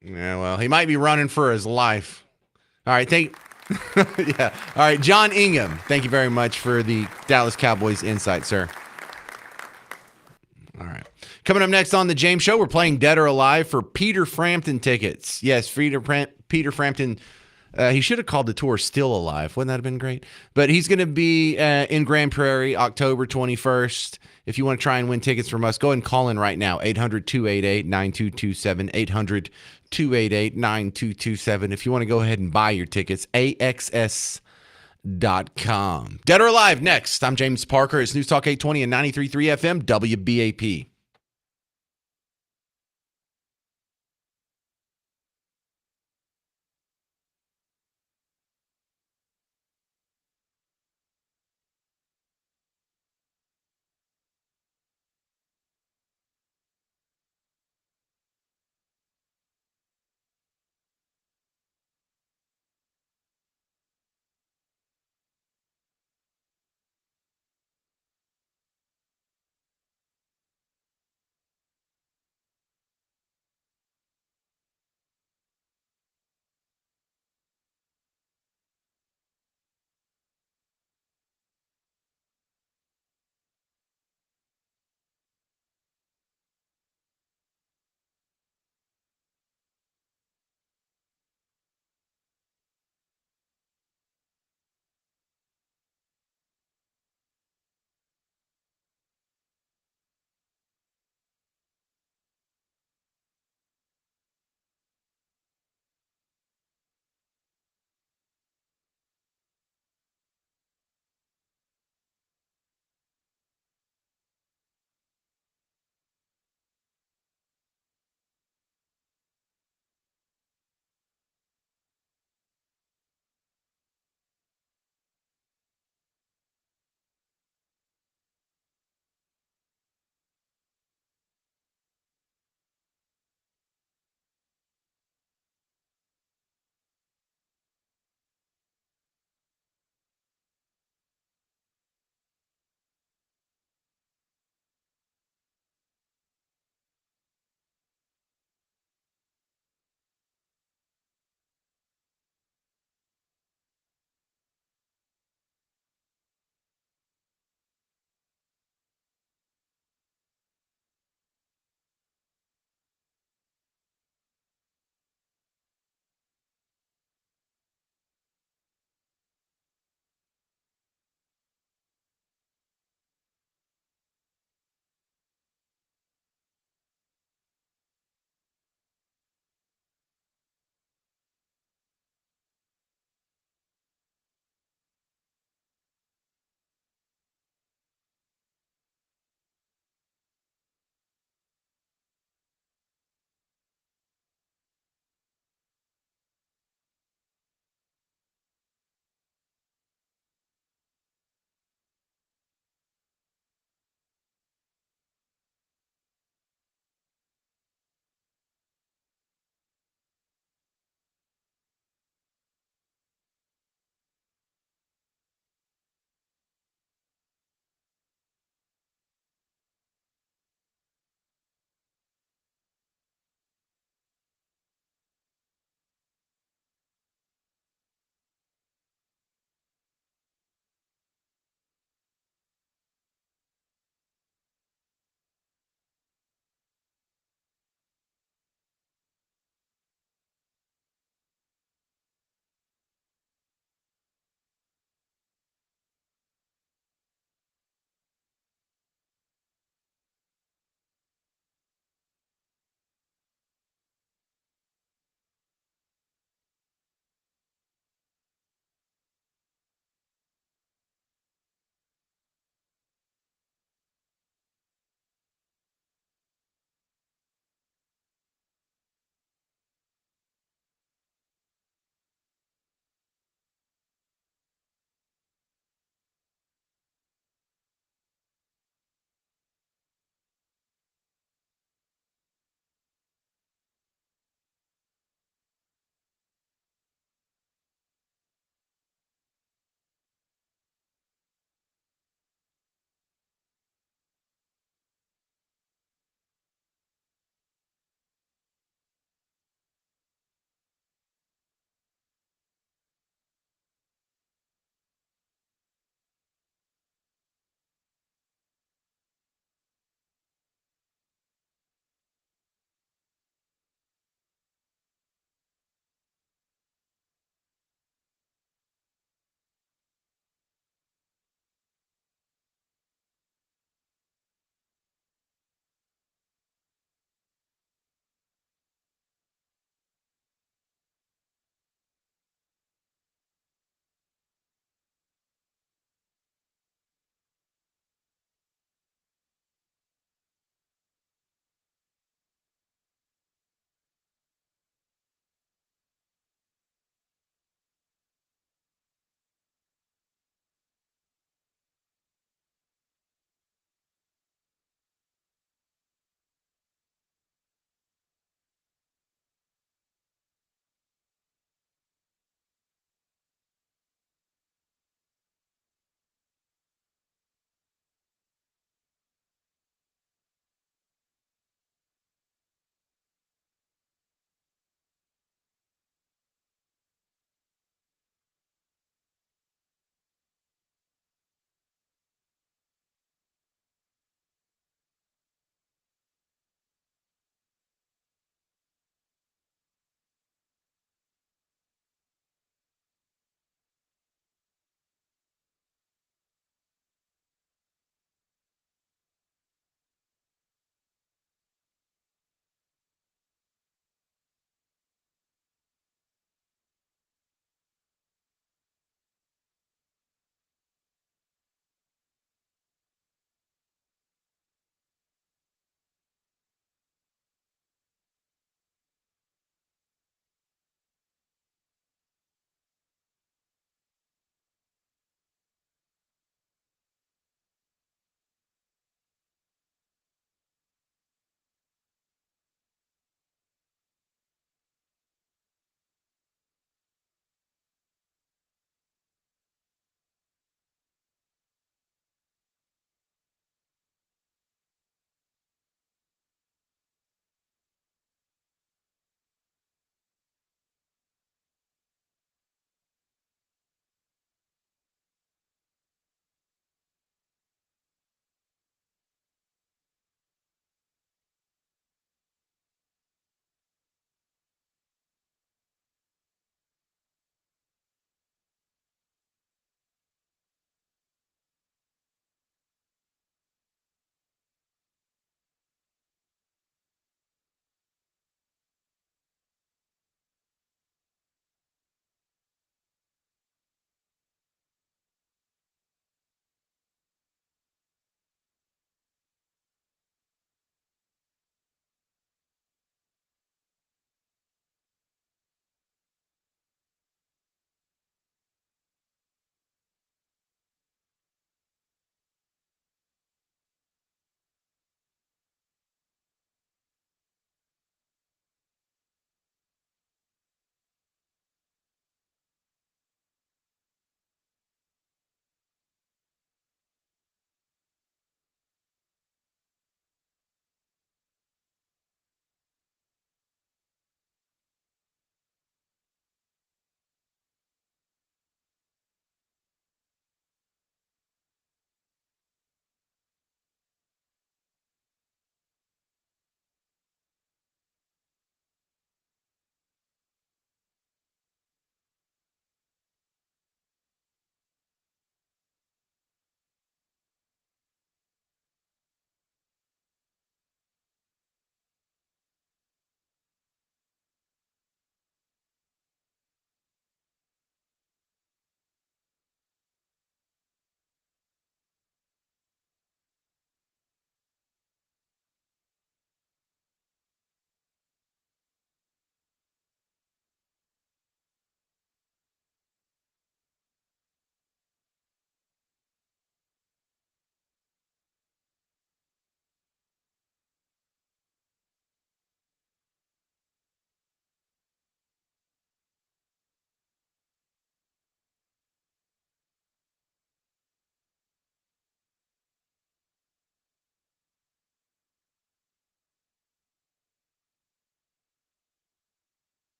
Yeah, well, he might be running for his life. All right, yeah. All right, John Ingham, thank you very much for the Dallas Cowboys insight, sir. All right. Coming up next on the James Show, we're playing Dead or Alive for Peter Frampton tickets. Yes, Peter Frampton He should have called the tour Still Alive. Wouldn't that have been great? But he's going to be in Grand Prairie October 21st. If you want to try and win tickets from us, go ahead and call in right now. 800-288-9227. 800-288-9227. If you want to go ahead and buy your tickets, AXS.com. Dead or Alive next. I'm James Parker. It's News Talk 820 and 93.3 FM WBAP.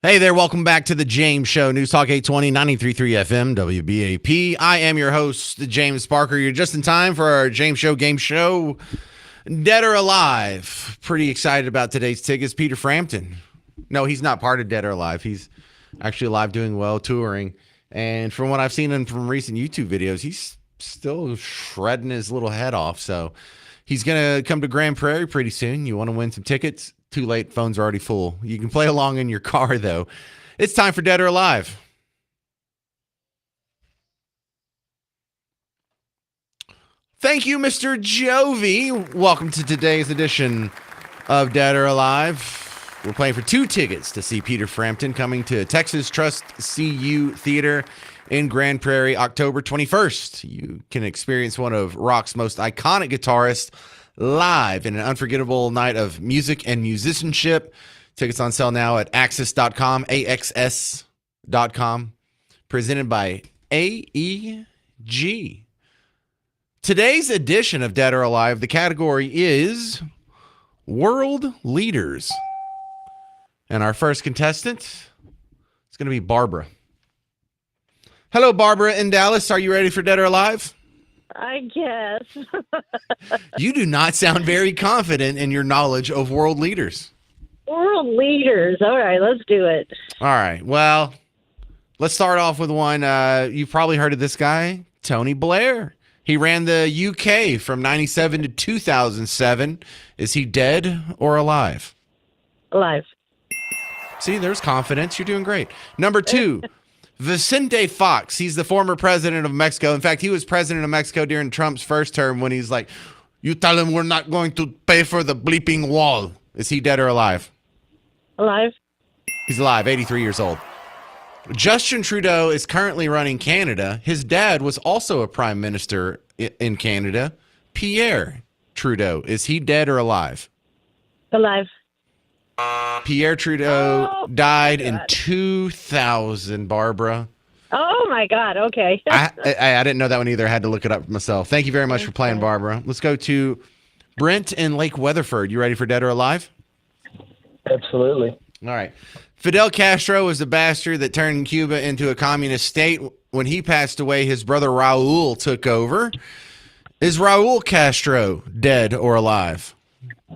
Hey there, welcome back to the James Show, News Talk 820, 93.3 FM, WBAP. I am your host, James Barker. You're just in time for our James Show game show, Dead or Alive. Pretty excited about today's tickets. Peter Frampton. No, he's not part of Dead or Alive. He's actually alive, doing well, touring. And from what I've seen from recent YouTube videos, he's still shredding his little head off. So he's going to come to Grand Prairie pretty soon. You want to win some tickets? Too late. Phones are already full. You can play along in your car, though. It's time for Dead or Alive. Thank you, Mr. Jovi. Welcome to today's edition of Dead or Alive. We're playing for 2 tickets to see Peter Frampton coming to Texas Trust CU Theater in Grand Prairie, October 21st. You can experience one of rock's most iconic guitarists live in an unforgettable night of music and musicianship. Tickets on sale now at axs.com, AXS.com. Presented by AEG. Today's edition of Dead or Alive, the category is World Leaders. And our first contestant is going to be Barbara. Hello, Barbara in Dallas. Are you ready for Dead or Alive? I guess. You do not sound very confident in your knowledge of world leaders. World leaders. All right, let's do it. All right. Well, let's start off with one. You've probably heard of this guy, Tony Blair. He ran the UK from 97 to 2007. Is he dead or alive? Alive. See, there's confidence. You're doing great. Number 2, Vicente Fox. He's the former president of Mexico. In fact, he was president of Mexico during Trump's first term when he's like, you tell him we're not going to pay for the bleeping wall. Is he dead or alive? Alive. He's alive, 83 years old. Justin Trudeau is currently running Canada. His dad was also a prime minister in Canada. Pierre Trudeau. Is he dead or alive? Alive. Pierre Trudeau died in 2000, Barbara. Oh, my God. Okay. I didn't know that one either. I had to look it up myself. Thank you very much for playing, Barbara. Let's go to Brent in Lake Weatherford. You ready for Dead or Alive? Absolutely. All right. Fidel Castro was the bastard that turned Cuba into a communist state. When he passed away, his brother Raul took over. Is Raul Castro dead or alive?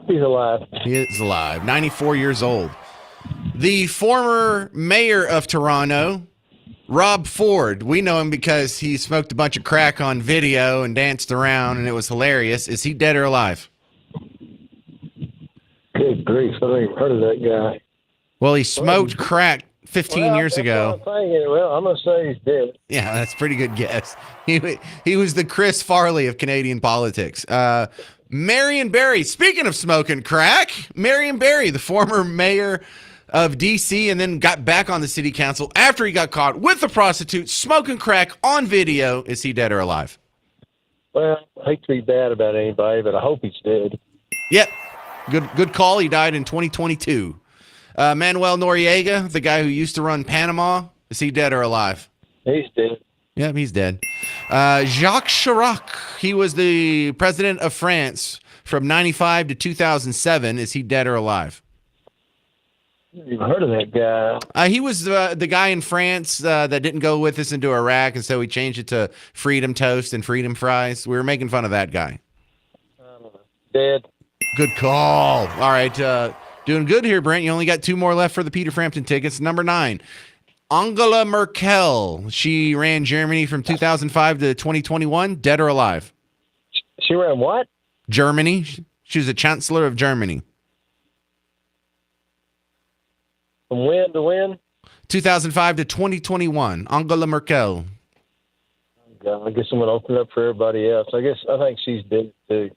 He's alive. He is alive, 94 years old. The former mayor of Toronto, Rob Ford, we know him because he smoked a bunch of crack on video and danced around, and it was hilarious. Is he dead or alive? Good grief. I haven't even heard of that guy. Well, he smoked crack 15 years ago. Well, I'm going to say he's dead. Yeah, that's a pretty good guess. He was the Chris Farley of Canadian politics. Marion Barry, speaking of smoking crack, Marion Barry, the former mayor of D.C. and then got back on the city council after he got caught with a prostitute smoking crack on video. Is he dead or alive? Well, I hate to be bad about anybody, but I hope he's dead. Yep. Good call. He died in 2022. Manuel Noriega, the guy who used to run Panama, is he dead or alive? He's dead. Yep, he's dead. Jacques Chirac, he was the president of France from 95 to 2007. Is he dead or alive? You've heard of that guy. He was the guy in France that didn't go with us into Iraq, and so we changed it to Freedom Toast and Freedom Fries. We were making fun of that guy. Dead. Good call. All right, doing good here, Brent. You only got 2 more left for the Peter Frampton tickets. Number 9. Angela Merkel. She ran Germany from 2005 to 2021. Dead or alive? She ran what? Germany. She was the chancellor of Germany. From when to when? 2005 to 2021. Angela Merkel. God, I guess I'm going to open it up for everybody else. I think she's dead too.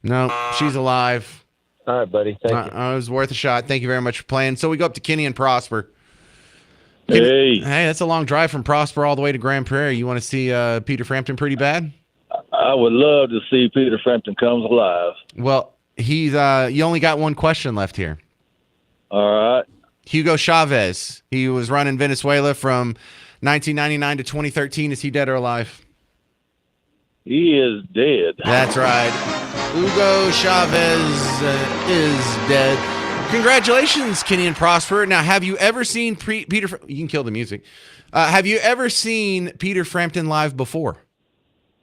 No, she's alive. All right, buddy. Thank you. It was worth a shot. Thank you very much for playing. So we go up to Kenny and Prosper. Hey, that's a long drive from Prosper all the way to Grand Prairie. You want to see Peter Frampton pretty bad? I would love to see Peter Frampton comes alive. Well, he's you only got one question left here. All right. Hugo Chavez. He was running Venezuela from 1999 to 2013. Is he dead or alive? He is dead. That's right. Hugo Chavez is dead. Congratulations, Kenny and Prosper. Now, have you ever seen Peter? You can kill the music. Have you ever seen Peter Frampton live before?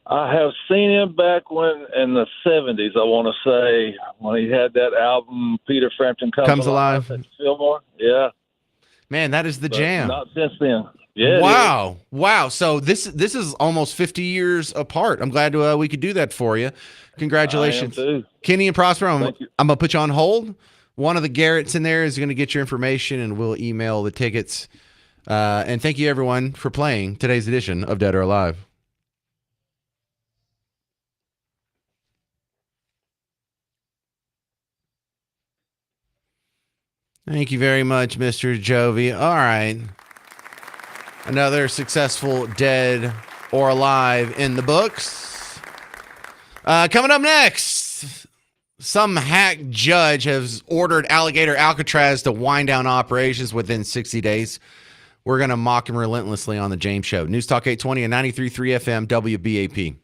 I have seen him back when in the 70s, I want to say, when he had that album, Peter Frampton Comes Alive. at Fillmore. Yeah. Man, that is the But jam. not since then. Yeah. Wow. So this is almost 50 years apart. I'm glad we could do that for you. Congratulations. I am too. Kenny and Prosper, I'm Thank you. going to put you on hold. One of the Garretts in there is going to get your information, and we'll email the tickets. And thank you, everyone, for playing today's edition of Dead or Alive. Thank you very much, Mr. Jovi. All right. Another successful Dead or Alive in the books. Coming up next, some hack judge has ordered Alligator Alcatraz to wind down operations within 60 days. We're going to mock him relentlessly on the James Show. News Talk 820 and 93.3 FM WBAP.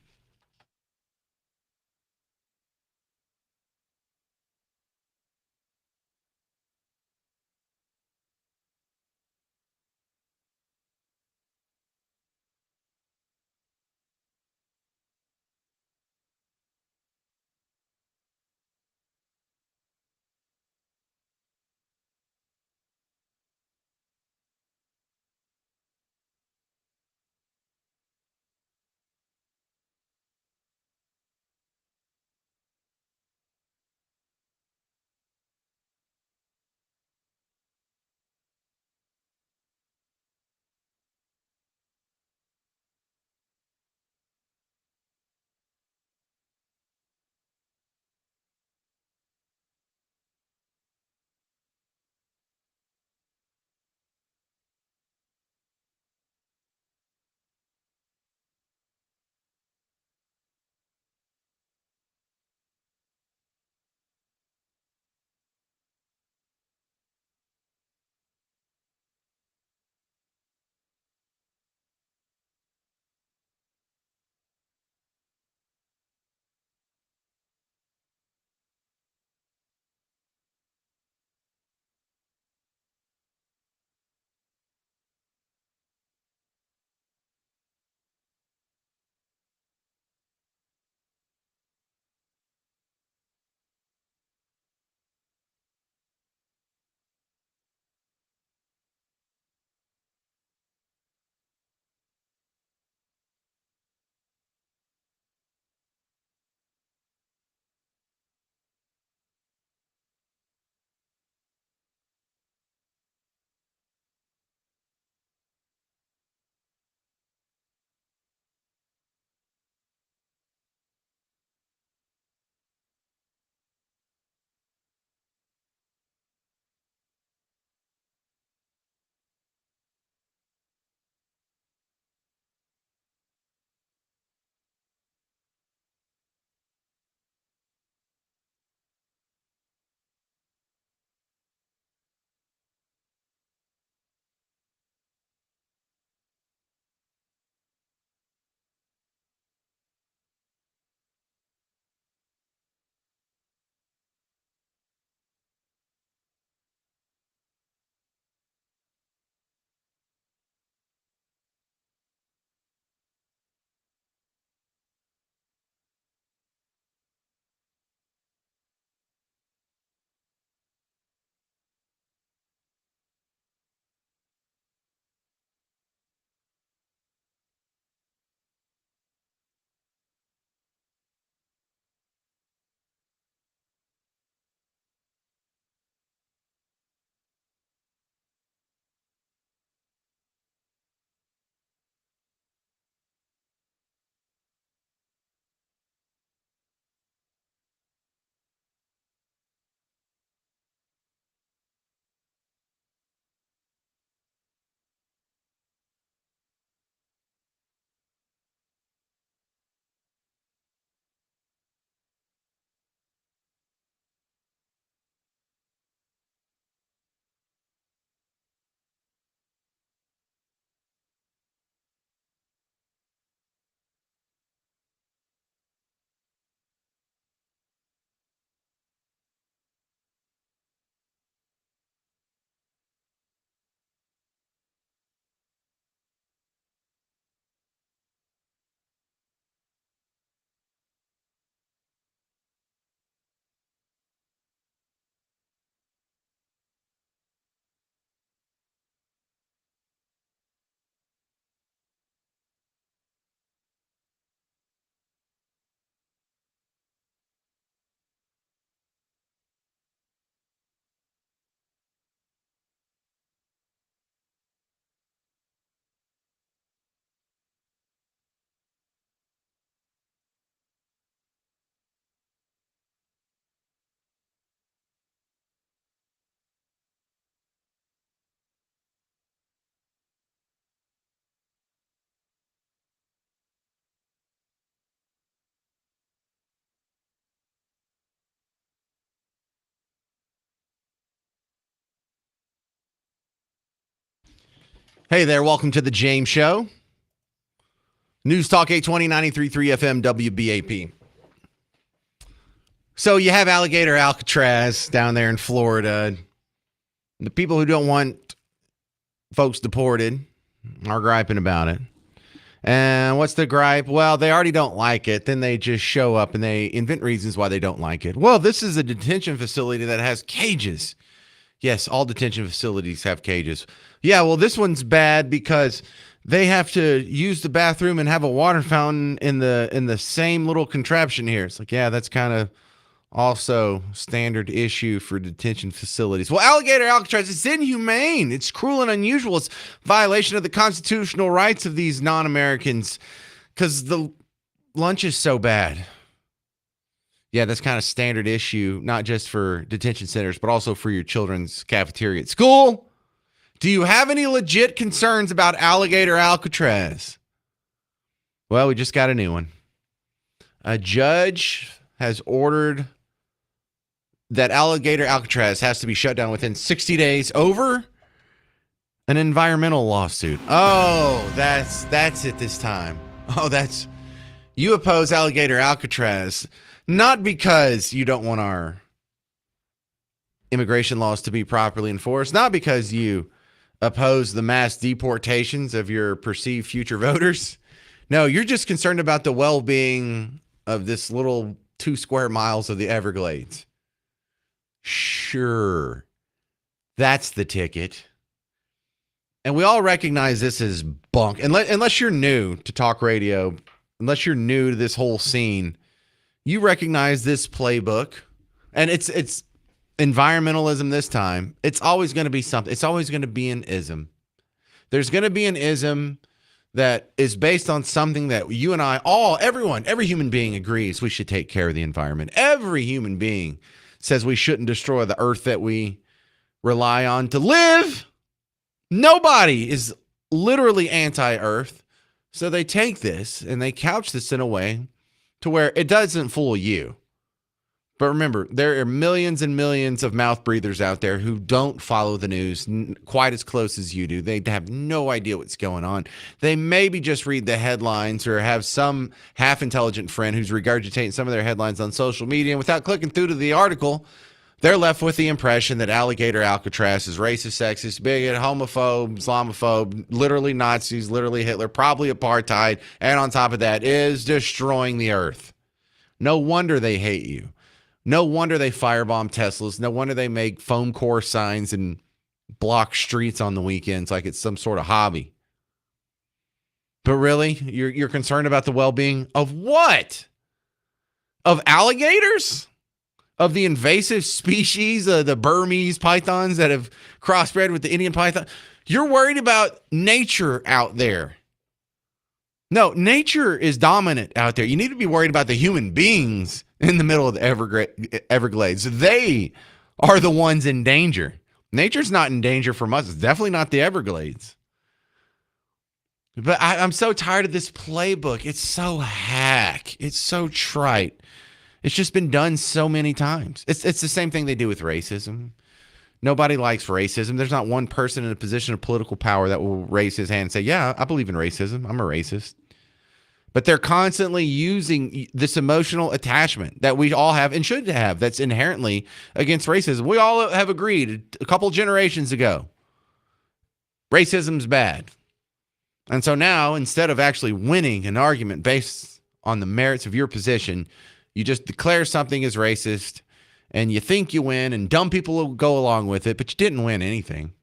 Hey there, welcome to the James Show. News Talk 820 93.3 FM WBAP. So you have Alligator Alcatraz down there in Florida. The people who don't want folks deported are griping about it. And what's the gripe? Well, they already don't like it. Then they just show up and they invent reasons why they don't like it. Well, this is a detention facility that has cages. Yes, all detention facilities have cages. Yeah, well, this one's bad because they have to use the bathroom and have a water fountain in the same little contraption here. It's like, yeah, that's kind of also standard issue for detention facilities. Well, Alligator Alcatraz is inhumane. It's cruel and unusual. It's violation of the constitutional rights of these non-Americans because the lunch is so bad. Yeah, that's kind of standard issue, not just for detention centers, but also for your children's cafeteria at school. Do you have any legit concerns about Alligator Alcatraz? Well, we just got a new one. A judge has ordered that Alligator Alcatraz has to be shut down within 60 days over an environmental lawsuit. Oh, that's it this time. Oh, you oppose Alligator Alcatraz not because you don't want our immigration laws to be properly enforced, not because you oppose the mass deportations of your perceived future voters. No, you're just concerned about the well-being of this little 2 square miles of the Everglades. Sure, that's the ticket. And we all recognize this is bunk. Unless you're new to talk radio, unless you're new to this whole scene, you recognize this playbook. And it's environmentalism this time. It's always going to be something. It's always going to be an ism. There's going to be an ism that is based on something that you and I, every human being agrees we should take care of the environment. Every human being says we shouldn't destroy the earth that we rely on to live. Nobody is literally anti-earth. So they take this and they couch this in a way to where it doesn't fool you. But remember, there are millions and millions of mouth breathers out there who don't follow the news quite as close as you do. They have no idea what's going on. They maybe just read the headlines or have some half-intelligent friend who's regurgitating some of their headlines on social media. And without clicking through to the article, they're left with the impression that Alligator Alcatraz is racist, sexist, bigot, homophobe, Islamophobe, literally Nazis, literally Hitler, probably apartheid, and on top of that is destroying the earth. No wonder they hate you. No wonder they firebomb Teslas. No wonder they make foam core signs and block streets on the weekends like it's some sort of hobby. But really, you're concerned about the well-being of what? Of alligators? Of the invasive species, the Burmese pythons that have crossbred with the Indian python? You're worried about nature out there. No, nature is dominant out there. You need to be worried about the human beings in the middle of the Everglades. They are the ones in danger. Nature's not in danger from us. It's definitely not the Everglades. But I'm so tired of this playbook. It's so hack. It's so trite. It's just been done so many times. It's the same thing they do with racism. Nobody likes racism. There's not one person in a position of political power that will raise his hand and say, yeah, I believe in racism. I'm a racist. But they're constantly using this emotional attachment that we all have and should have that's inherently against racism. We all have agreed a couple generations ago, racism's bad. And so now, instead of actually winning an argument based on the merits of your position, you just declare something is racist and you think you win and dumb people will go along with it, but you didn't win anything.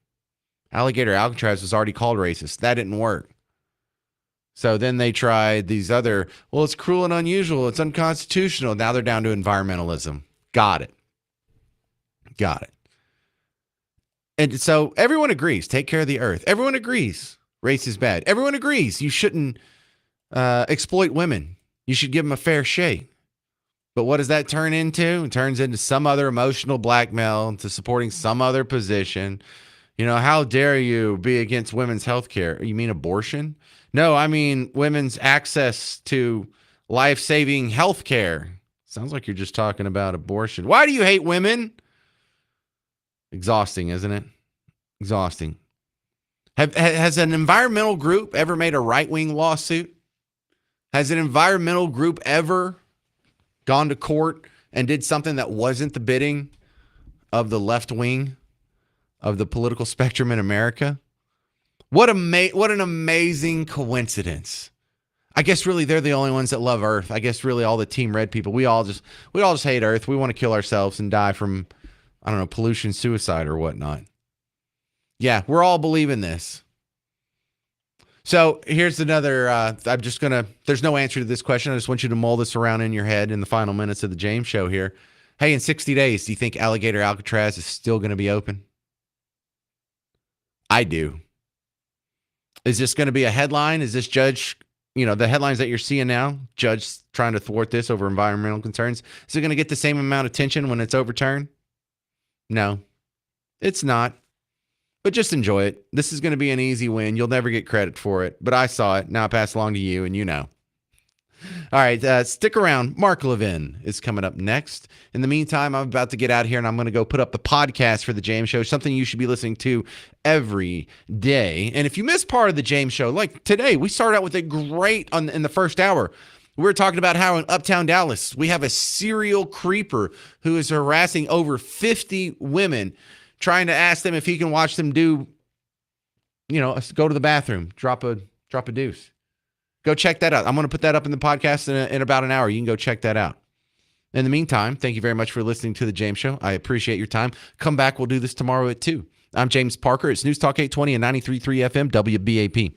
Alligator Alcatraz was already called racist. That didn't work. So then they tried these other, well, it's cruel and unusual. It's unconstitutional. Now they're down to environmentalism. Got it. And so everyone agrees, take care of the earth. Everyone agrees race is bad. Everyone agrees you shouldn't exploit women. You should give them a fair shake. But what does that turn into? It turns into some other emotional blackmail to supporting some other position. You know, how dare you be against women's health care? You mean abortion? No, I mean women's access to life-saving health care. Sounds like you're just talking about abortion. Why do you hate women? Exhausting, isn't it? Exhausting. Has an environmental group ever made a right-wing lawsuit? Has an environmental group ever gone to court and did something that wasn't the bidding of the left wing of the political spectrum in America? What an amazing coincidence. I guess really they're the only ones that love Earth. I guess really all the Team Red people, we all just hate Earth. We want to kill ourselves and die from, I don't know, pollution, suicide, or whatnot. Yeah, we're all believing this. So here's another, there's no answer to this question. I just want you to mull this around in your head in the final minutes of the James Show here. Hey, in 60 days, do you think Alligator Alcatraz is still going to be open? I do. Is this going to be a headline? Is this judge, the headlines that you're seeing now, judge trying to thwart this over environmental concerns, is it going to get the same amount of attention when it's overturned? No, it's not. But just enjoy it. This is going to be an easy win. You'll never get credit for it. But I saw it. Now I pass along to you, and you know. All right, stick around. Mark Levin is coming up next. In the meantime, I'm about to get out here, and I'm going to go put up the podcast for the James Show, something you should be listening to every day. And if you missed part of the James Show, like today, we started out with a great in the first hour. We were talking about how in Uptown Dallas, we have a serial creeper who is harassing over 50 women, trying to ask them if he can watch them do, go to the bathroom, drop a deuce. Go check that out. I'm going to put that up in the podcast in about an hour. You can go check that out. In the meantime, thank you very much for listening to The James Show. I appreciate your time. Come back. We'll do this tomorrow at 2. I'm James Parker. It's News Talk 820 and 93.3 FM WBAP.